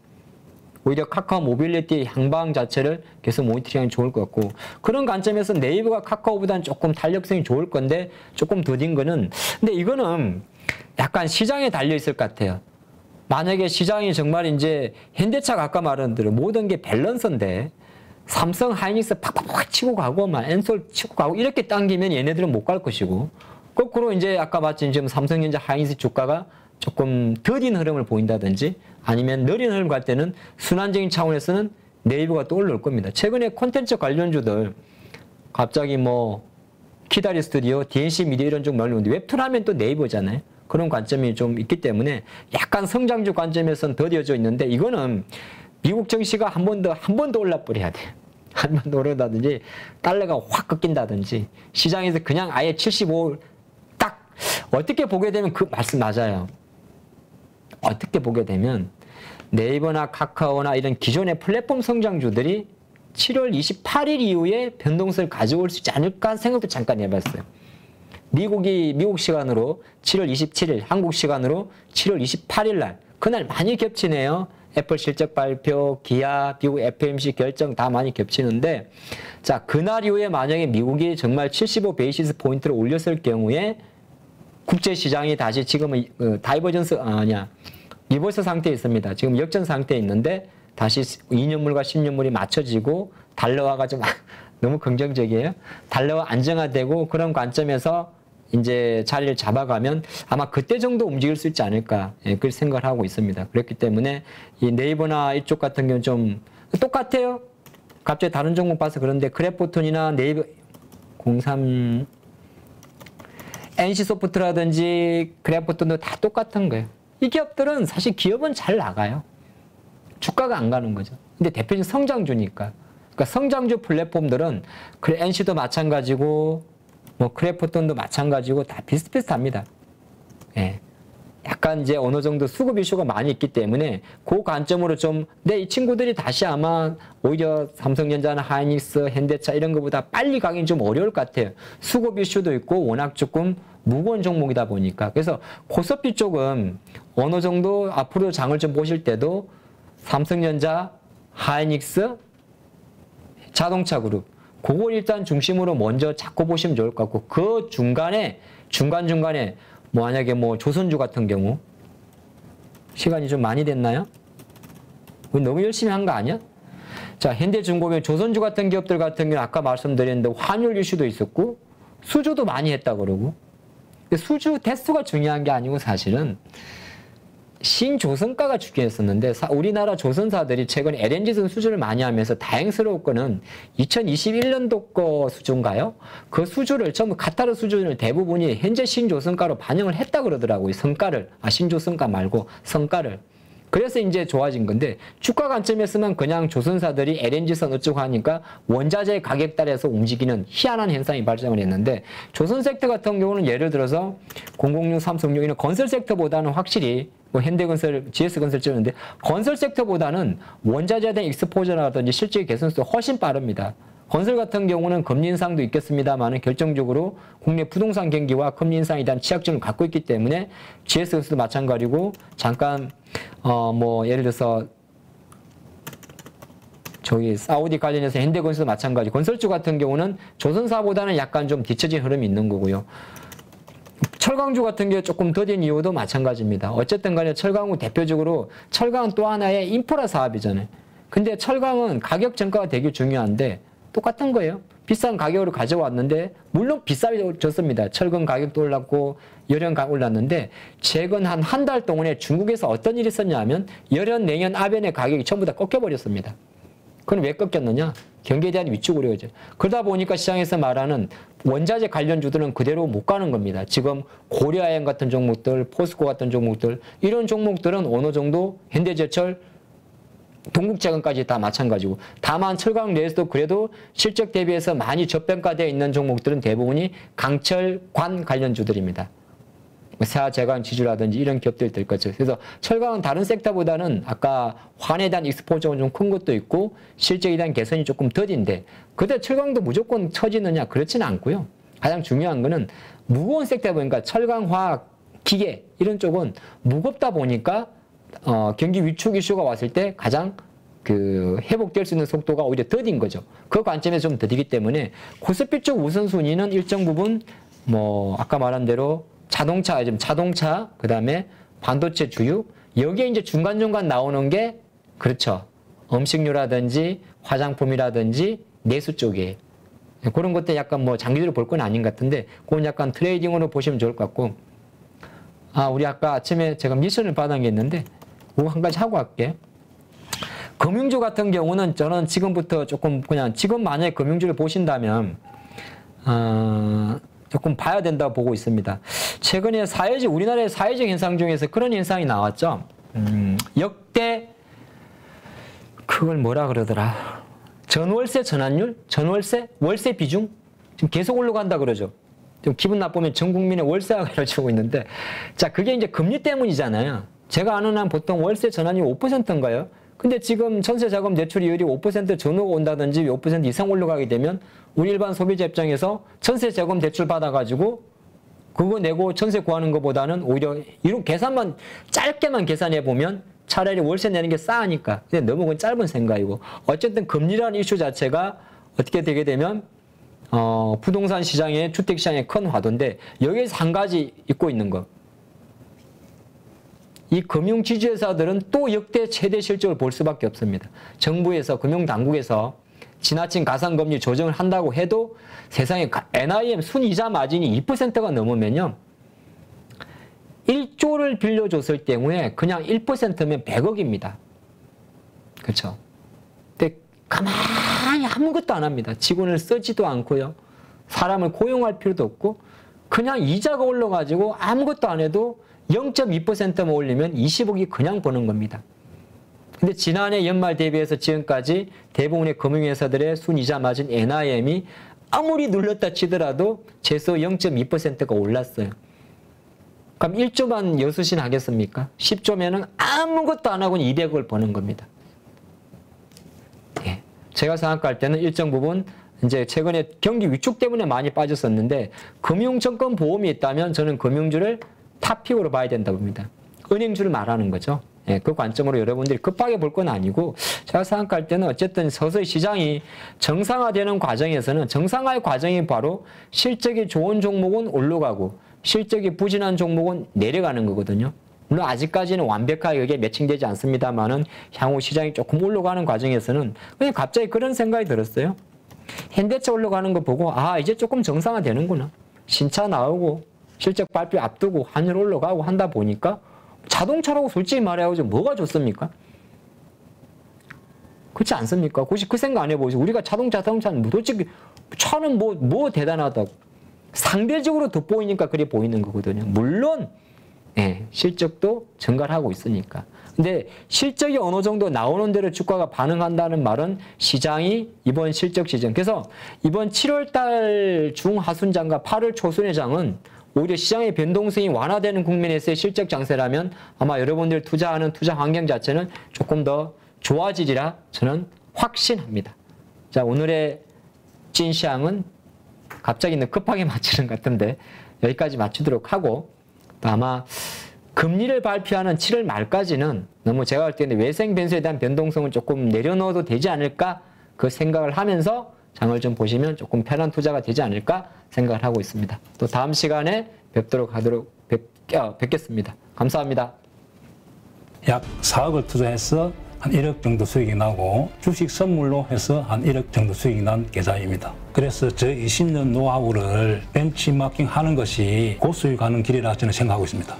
오히려 카카오 모빌리티의 향방 자체를 계속 모니터링하면 좋을 것 같고 그런 관점에서 네이버가 카카오보다는 조금 탄력성이 좋을 건데 조금 더딘 거는 근데 이거는 약간 시장에 달려 있을 것 같아요. 만약에 시장이 정말 이제 현대차가 아까 말한 대로 모든 게 밸런스인데 삼성, 하이닉스 팍팍팍 치고 가고, 엔솔 치고 가고, 이렇게 당기면 얘네들은 못 갈 것이고, 거꾸로 이제 아까 봤지, 지금 삼성전자, 하이닉스 주가가 조금 더딘 흐름을 보인다든지, 아니면 느린 흐름 갈 때는 순환적인 차원에서는 네이버가 또 올라올 겁니다. 최근에 콘텐츠 관련주들, 갑자기 뭐, 키다리 스튜디오, DNC 미디어 이런 쪽 말로는데 웹툰 하면 또 네이버잖아요. 그런 관점이 좀 있기 때문에 약간 성장주 관점에서는 더뎌져 있는데, 이거는 미국 증시가 한 번 더 올라버려야 돼. 한 번 더 오르다든지 달러가 확 꺾인다든지 시장에서 그냥 아예 75 딱 어떻게 보게 되면 그 말씀 맞아요. 어떻게 보게 되면 네이버나 카카오나 이런 기존의 플랫폼 성장주들이 7월 28일 이후에 변동성을 가져올 수 있지 않을까 생각도 잠깐 해봤어요. 미국 시간으로 7월 27일, 한국 시간으로 7월 28일 날 그날 많이 겹치네요. 애플 실적 발표, 기아, 미국 FOMC 결정 다 많이 겹치는데 자 그날 이후에 만약에 미국이 정말 75 베이시스 포인트를 올렸을 경우에 국제시장이 다시 지금은 다이버전스 리버스 상태에 있습니다. 지금 역전 상태에 있는데 다시 2년물과 10년물이 맞춰지고 달러화가 좀 너무 긍정적이에요. 달러화 안정화되고 그런 관점에서 이제 자리를 잡아가면 아마 그때 정도 움직일 수 있지 않을까, 예, 그렇게 생각을 하고 있습니다. 그렇기 때문에 이 네이버나 이쪽 같은 경우는 좀 똑같아요. 갑자기 다른 종목 봐서 그런데 그래포톤이나 네이버 03 NC소프트라든지 그래포톤도 다 똑같은 거예요. 이 기업들은 사실 기업은 잘 나가요. 주가가 안 가는 거죠. 근데 대표적인 성장주니까. 그러니까 성장주 플랫폼들은 NC도 마찬가지고 뭐 그래포톤도 마찬가지고 다 비슷비슷합니다. 예. 약간 이제 어느 정도 수급 이슈가 많이 있기 때문에 그 관점으로 좀, 이 친구들이 다시 아마 오히려 삼성전자나 하이닉스, 현대차 이런 것보다 빨리 가긴 좀 어려울 것 같아요. 수급 이슈도 있고 워낙 조금 무거운 종목이다 보니까. 그래서 코스피 쪽은 어느 정도 앞으로 장을 좀 보실 때도 삼성전자, 하이닉스, 자동차 그룹, 그걸 일단 중심으로 먼저 잡고 보시면 좋을 것 같고, 그 중간중간에 만약에 조선주 같은 경우, 시간이 좀 많이 됐나요? 너무 열심히 한 거 아니야? 자, 현대중공업, 조선주 같은 기업들 같은 경우는 아까 말씀드렸는데 환율 이슈도 있었고, 수주도 많이 했다 그러고, 수주 대수가 중요한 게 아니고 사실은 신조선가가 중요했었는데, 우리나라 조선사들이 최근 LNG선 수주를 많이 하면서 다행스러운 거는 2021년도 거 수주인가요? 그 수주를 전부 카타르 수주를 대부분이 현재 신조선가로 반영을 했다 그러더라고요. 성가를. 신조선가 말고 성가를. 그래서 이제 좋아진 건데, 주가 관점에서는 그냥 조선사들이 LNG선 어쩌고 하니까 원자재 가격 따라서 움직이는 희한한 현상이 발생을 했는데, 조선 섹터 같은 경우는 예를 들어서 006, 336 이런 건설 섹터보다는 확실히 현대건설, GS건설 찍었는데, 건설 섹터보다는 원자재에 대한 익스포저라든지 실질 개선수가 훨씬 빠릅니다. 건설 같은 경우는 금리 인상도 있겠습니다만 결정적으로 국내 부동산 경기와 금리 인상에 대한 취약점을 갖고 있기 때문에 GS건설도 마찬가지고, 잠깐 예를 들어서 사우디 관련해서 현대건설도 마찬가지. 건설주 같은 경우는 조선사보다는 약간 좀 뒤처진 흐름이 있는 거고요. 철강주 같은 게 조금 더딘 이유도 마찬가지입니다. 어쨌든 간에 철강은 대표적으로, 철강은 또 하나의 인프라 사업이잖아요. 근데 철강은 가격 전가가 되게 중요한데 똑같은 거예요. 비싼 가격으로 가져왔는데, 물론 비싸졌습니다. 철강 가격도 올랐고 열연 가격 올랐는데, 최근 한 달 동안에 중국에서 어떤 일이 있었냐면 열연, 냉연, 압연의 가격이 전부 다 꺾여버렸습니다. 그건 왜 꺾였느냐? 경기에 대한 위축 우려죠. 그러다 보니까 시장에서 말하는 원자재 관련주들은 그대로 못 가는 겁니다. 지금 고려아연 같은 종목들, 포스코 같은 종목들, 이런 종목들은 어느 정도 현대제철, 동국제건까지 다 마찬가지고, 다만 철강 내에서도 그래도 실적 대비해서 많이 저평가되어 있는 종목들은 대부분이 강철관 관련주들입니다. 세아제강 지주라든지 이런 기업들이 될 거죠. 그래서 철강은 다른 섹터보다는 아까 환에 대한 익스포저가 좀 큰 것도 있고 실적에 대한 개선이 조금 더딘데, 그때 철강도 무조건 처지느냐? 그렇지는 않고요. 가장 중요한 거는 무거운 섹터 보니까 철강, 화학, 기계 이런 쪽은 무겁다 보니까 경기 위축 이슈가 왔을 때 가장 회복될 수 있는 속도가 오히려 더딘 거죠. 그 관점에서 좀 더디기 때문에 코스피 쪽 우선순위는 일정 부분 아까 말한 대로 자동차, 그 다음에 반도체 주유, 여기에 이제 중간중간 나오는 게, 그렇죠. 음식료라든지 화장품이라든지 내수 쪽이에요. 그런 것들 약간 장기적으로 볼 건 아닌 것 같은데, 그건 약간 트레이딩으로 보시면 좋을 것 같고, 우리 아까 아침에 제가 미션을 받은 게 있는데, 그거 한 가지 하고 갈게요. 금융주 같은 경우는 저는 지금부터 조금 지금 만약에 금융주를 보신다면, 조금 봐야 된다고 보고 있습니다. 최근에 우리나라의 사회적 현상 중에서 그런 현상이 나왔죠. 역대, 그걸 뭐라 그러더라. 전월세 전환율? 월세 비중? 지금 계속 올라간다 그러죠. 좀 기분 나쁘면 전 국민의 월세가 이루어지고 있는데, 자, 그게 이제 금리 때문이잖아요. 제가 아는 한 보통 월세 전환율 5%인가요? 근데 지금 전세자금 대출이율이 5% 전후가 온다든지 5% 이상 올라가게 되면 우리 일반 소비자 입장에서 전세자금 대출 받아가지고 그거 내고 전세 구하는 것보다는 오히려 이런 계산만 짧게만 계산해 보면 차라리 월세 내는 게 싸니까. 근데 너무 그건 짧은 생각이고, 어쨌든 금리라는 이슈 자체가 어떻게 되게 되면 부동산 시장에, 주택 시장에 큰 화두인데, 여기에서 한 가지 잊고 있는 거. 이 금융지주회사들은 또 역대 최대 실적을 볼 수밖에 없습니다. 정부에서, 금융당국에서 지나친 가상금리 조정을 한다고 해도 세상에 NIM 순이자 마진이 2%가 넘으면요. 1조를 빌려줬을 경우에 그냥 1%면 100억입니다. 그렇죠? 근데 가만히 아무것도 안 합니다. 직원을 쓰지도 않고요. 사람을 고용할 필요도 없고 그냥 이자가 올라가지고 아무것도 안 해도 0.2%만 올리면 20억이 그냥 버는 겁니다. 근데 지난해 연말 대비해서 지금까지 대부분의 금융회사들의 순이자 마진 NIM이 아무리 눌렀다 치더라도 최소 0.2%가 올랐어요. 그럼 1조만 여수신 하겠습니까? 10조면은 아무것도 안 하고는 200억을 버는 겁니다. 예. 제가 생각할 때는 일정 부분 이제 최근에 경기 위축 때문에 많이 빠졌었는데 금융증권보험이 있다면 저는 금융주를 탑픽으로 봐야 된다고 봅니다. 은행주를 말하는 거죠. 예, 그 관점으로 여러분들이 급하게 볼 건 아니고 제가 생각할 때는 어쨌든 서서히 시장이 정상화되는 과정에서는 정상화의 과정이 바로 실적이 좋은 종목은 올라가고 실적이 부진한 종목은 내려가는 거거든요. 물론 아직까지는 완벽하게 그게 매칭되지 않습니다만은 향후 시장이 조금 올라가는 과정에서는 그냥 갑자기 그런 생각이 들었어요. 현대차 올라가는 거 보고 아 이제 조금 정상화되는구나. 신차 나오고 실적 발표 앞두고 환율 올라가고 한다 보니까 자동차라고 솔직히 말해야지 뭐가 좋습니까? 그렇지 않습니까? 혹시 그 생각 안 해보시고 우리가 자동차는 솔직히 차는 뭐 대단하다고 상대적으로 돋보이니까 그래 보이는 거거든요. 물론 예, 실적도 증가를 하고 있으니까. 근데 실적이 어느 정도 나오는 대로 주가가 반응한다는 말은 시장이 이번 실적 시즌 그래서 이번 7월달 중하순장과 8월 초순의 장은 오히려 시장의 변동성이 완화되는 국면에서의 실적 장세라면 아마 여러분들 투자하는 투자 환경 자체는 조금 더 좋아지리라 저는 확신합니다. 자, 오늘의 찐시황은 갑자기 급하게 맞추는 것 같은데 여기까지 맞추도록 하고 또 아마 금리를 발표하는 7월 말까지는 너무 제가 볼 때는 외생 변수에 대한 변동성을 조금 내려놓아도 되지 않을까 그 생각을 하면서 장을 좀 보시면 조금 편한 투자가 되지 않을까 생각을 하고 있습니다. 또 다음 시간에 뵙겠습니다. 감사합니다. 약 4억을 투자해서 한 1억 정도 수익이 나고 주식 선물로 해서 한 1억 정도 수익이 난 계좌입니다. 그래서 저 20년 노하우를 벤치마킹 하는 것이 고수익하는 길이라 저는 생각하고 있습니다.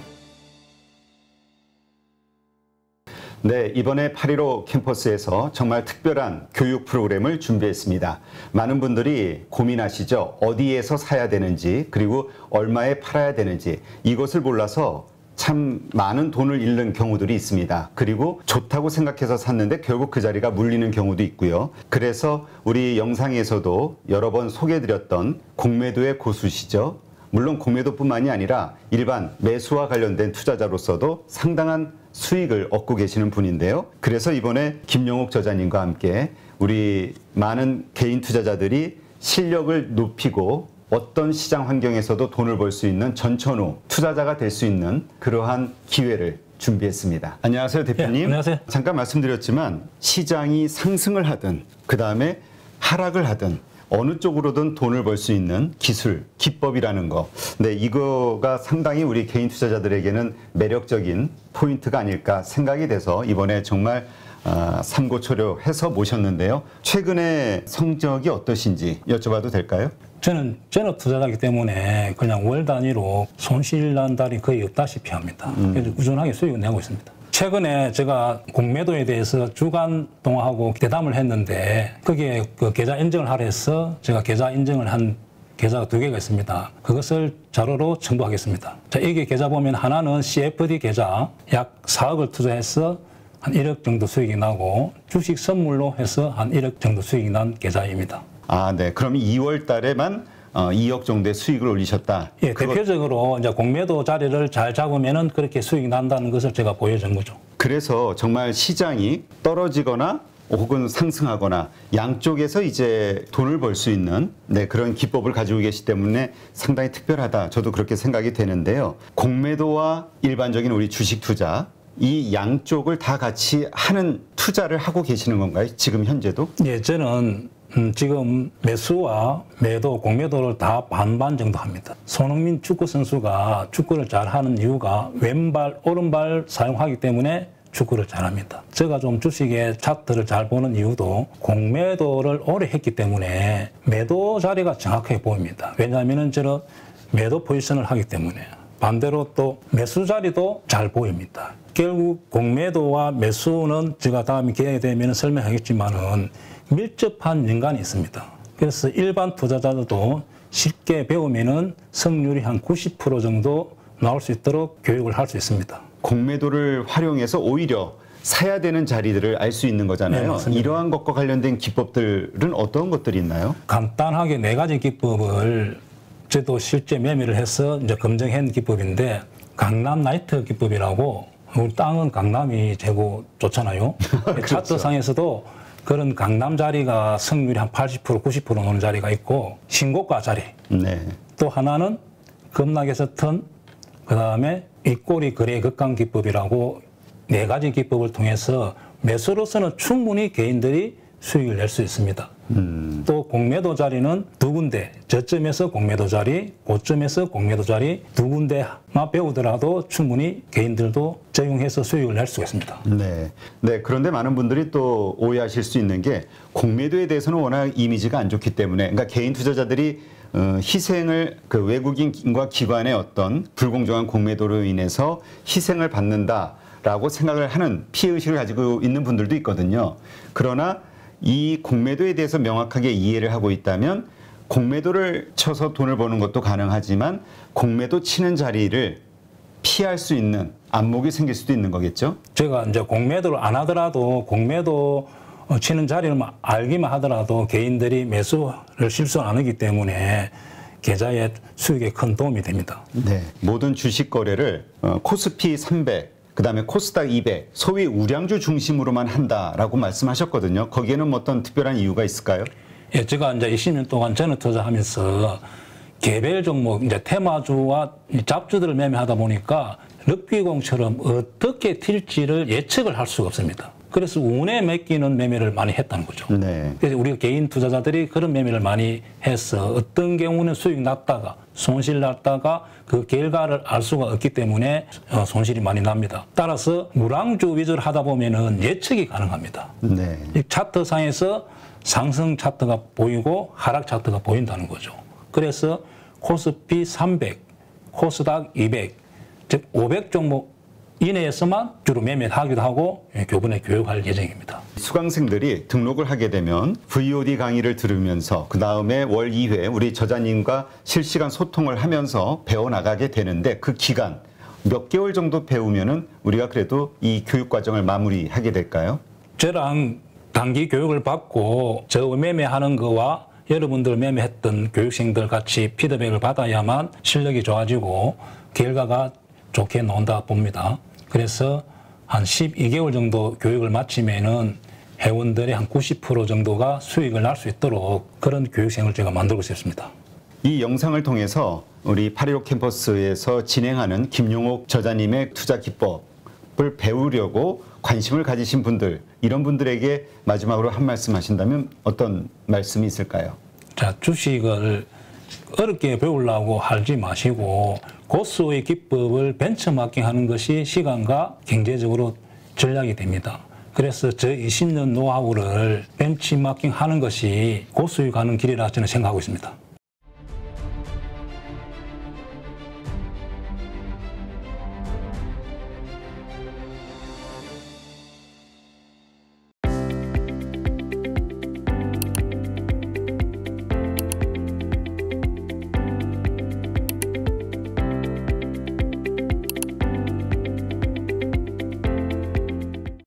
네, 이번에 8.15 캠퍼스에서 정말 특별한 교육 프로그램을 준비했습니다. 많은 분들이 고민하시죠. 어디에서 사야 되는지 그리고 얼마에 팔아야 되는지 이것을 몰라서 참 많은 돈을 잃는 경우들이 있습니다. 그리고 좋다고 생각해서 샀는데 결국 그 자리가 물리는 경우도 있고요. 그래서 우리 영상에서도 여러 번 소개해드렸던 공매도의 고수시죠. 물론 공매도뿐만이 아니라 일반 매수와 관련된 투자자로서도 상당한 수익을 얻고 계시는 분인데요. 그래서 이번에 김영옥 저자님과 함께 우리 많은 개인 투자자들이 실력을 높이고 어떤 시장 환경에서도 돈을 벌 수 있는 전천후 투자자가 될 수 있는 그러한 기회를 준비했습니다. 안녕하세요, 대표님. 네, 안녕하세요. 잠깐 말씀드렸지만 시장이 상승을 하든 그 다음에 하락을 하든 어느 쪽으로든 돈을 벌 수 있는 기술, 기법이라는 거. 네, 이거가 상당히 우리 개인 투자자들에게는 매력적인 포인트가 아닐까 생각이 돼서 이번에 정말 삼고초려해서 모셨는데요. 최근에 성적이 어떠신지 여쭤봐도 될까요? 저는 전업 투자자이기 때문에 그냥 월 단위로 손실 난 달이 거의 없다시피 합니다. 그래서 꾸준하게 수익을 내고 있습니다. 최근에 제가 공매도에 대해서 주간 동화하고 대담을 했는데 거기에 그 계좌 인증을 하려 해서 제가 계좌 인증을 한 계좌가 2개가 있습니다. 그것을 자료로 첨부하겠습니다. 자, 이게 계좌 보면 하나는 CFD 계좌 약 4억을 투자해서 한 1억 정도 수익이 나고 주식 선물로 해서 한 1억 정도 수익이 난 계좌입니다. 아, 네. 그럼 2월 달에만 2억 정도의 수익을 올리셨다. 예, 대표적으로 이제 공매도 자리를 잘 잡으면은 그렇게 수익이 난다는 것을 제가 보여준 거죠. 그래서 정말 시장이 떨어지거나 혹은 상승하거나 양쪽에서 이제 돈을 벌 수 있는 그런 기법을 가지고 계시기 때문에 상당히 특별하다. 저도 그렇게 생각이 되는데요. 공매도와 일반적인 우리 주식 투자 이 양쪽을 다 같이 하는 투자를 하고 계시는 건가요? 지금 현재도? 예, 저는 지금 매수와 매도, 공매도를 다 반반 정도 합니다. 손흥민 축구 선수가 축구를 잘 하는 이유가 왼발, 오른발 사용하기 때문에 축구를 잘합니다. 제가 좀 주식의 차트를 잘 보는 이유도 공매도를 오래 했기 때문에 매도 자리가 정확하게 보입니다. 왜냐하면 저는 매도 포지션을 하기 때문에. 반대로 또 매수 자리도 잘 보입니다. 결국 공매도와 매수는 제가 다음에 기회가 되면 설명하겠지만은 밀접한 연관이 있습니다. 그래서 일반 투자자들도 쉽게 배우면은 성률이 한 90% 정도 나올 수 있도록 교육을 할 수 있습니다. 공매도를 활용해서 오히려 사야 되는 자리들을 알 수 있는 거잖아요. 네, 이러한 것과 관련된 기법들은 어떤 것들이 있나요? 간단하게 4가지 기법을 저도 실제 매매를 해서 이제 검증한 기법인데, 강남 나이트 기법이라고, 우리 땅은 강남이 최고 좋잖아요. 그렇죠. 차트상에서도 그런 강남 자리가 성률이 한 80%, 90% 노는 자리가 있고, 신고가 자리. 네. 또 하나는 급락에서 턴, 그 다음에 윗꼬리 거래 극강 기법이라고 4가지 기법을 통해서 매수로서는 충분히 개인들이 수익을 낼 수 있습니다. 또 공매도 자리는 2군데, 저점에서 공매도 자리, 고점에서 공매도 자리 2군데만 배우더라도 충분히 개인들도 적용해서 수익을 낼 수가 있습니다. 네. 네. 그런데 많은 분들이 또 오해하실 수 있는 게 공매도에 대해서는 워낙 이미지가 안 좋기 때문에, 그러니까 개인 투자자들이 희생을 그 외국인과 기관의 어떤 불공정한 공매도로 인해서 희생을 받는다라고 생각을 하는 피해의식을 가지고 있는 분들도 있거든요. 그러나 이 공매도에 대해서 명확하게 이해를 하고 있다면 공매도를 쳐서 돈을 버는 것도 가능하지만 공매도 치는 자리를 피할 수 있는 안목이 생길 수도 있는 거겠죠? 제가 이제 공매도를 안 하더라도 공매도 치는 자리를 알기만 하더라도 개인들이 매수를 실수 안 하기 때문에 계좌의 수익에 큰 도움이 됩니다. 네. 모든 주식 거래를 코스피 300, 그다음에 코스닥 200, 소위 우량주 중심으로만 한다라고 말씀하셨거든요. 거기에는 어떤 특별한 이유가 있을까요? 예, 제가 이제 20년 동안 전업 투자하면서 개별 종목, 이제 테마주와 잡주들을 매매하다 보니까 럭비공처럼 어떻게 튈지를 예측을 할 수가 없습니다. 그래서 운에 맡기는 매매를 많이 했다는 거죠. 네. 그래서 우리가 개인 투자자들이 그런 매매를 많이 해서 어떤 경우는 수익 났다가 손실 났다가 그 결과를 알 수가 없기 때문에 손실이 많이 납니다. 따라서 우량주 위주로 하다 보면은 예측이 가능합니다. 네. 이 차트상에서 상승 차트가 보이고 하락 차트가 보인다는 거죠. 그래서 코스피 300, 코스닥 200, 즉 500 종목 이내에서만 주로 매매를 하기도 하고 교본에 교육할 예정입니다. 수강생들이 등록을 하게 되면 VOD 강의를 들으면서 그 다음에 월 2회 우리 저자님과 실시간 소통을 하면서 배워나가게 되는데 그 기간 몇 개월 정도 배우면은 우리가 그래도 이 교육 과정을 마무리하게 될까요? 저랑 단기 교육을 받고 저 매매하는 거와 여러분들 매매했던 교육생들 같이 피드백을 받아야만 실력이 좋아지고 결과가 좋게 나온다 봅니다. 그래서 한 12개월 정도 교육을 마치면은 회원들의 한 90% 정도가 수익을 날 수 있도록 그런 교육생을 제가 만들고 싶습니다. 이 영상을 통해서 우리 8.15 캠퍼스에서 진행하는 김용옥 저자님의 투자 기법을 배우려고 관심을 가지신 분들, 이런 분들에게 마지막으로 한 말씀 하신다면 어떤 말씀이 있을까요? 자, 주식을 어렵게 배우려고 하지 마시고 고수의 기법을 벤처마킹하는 것이 시간과 경제적으로 전략이 됩니다. 그래서 저 20년 노하우를 벤치마킹하는 것이 고수익 가는 길이라 저는 생각하고 있습니다.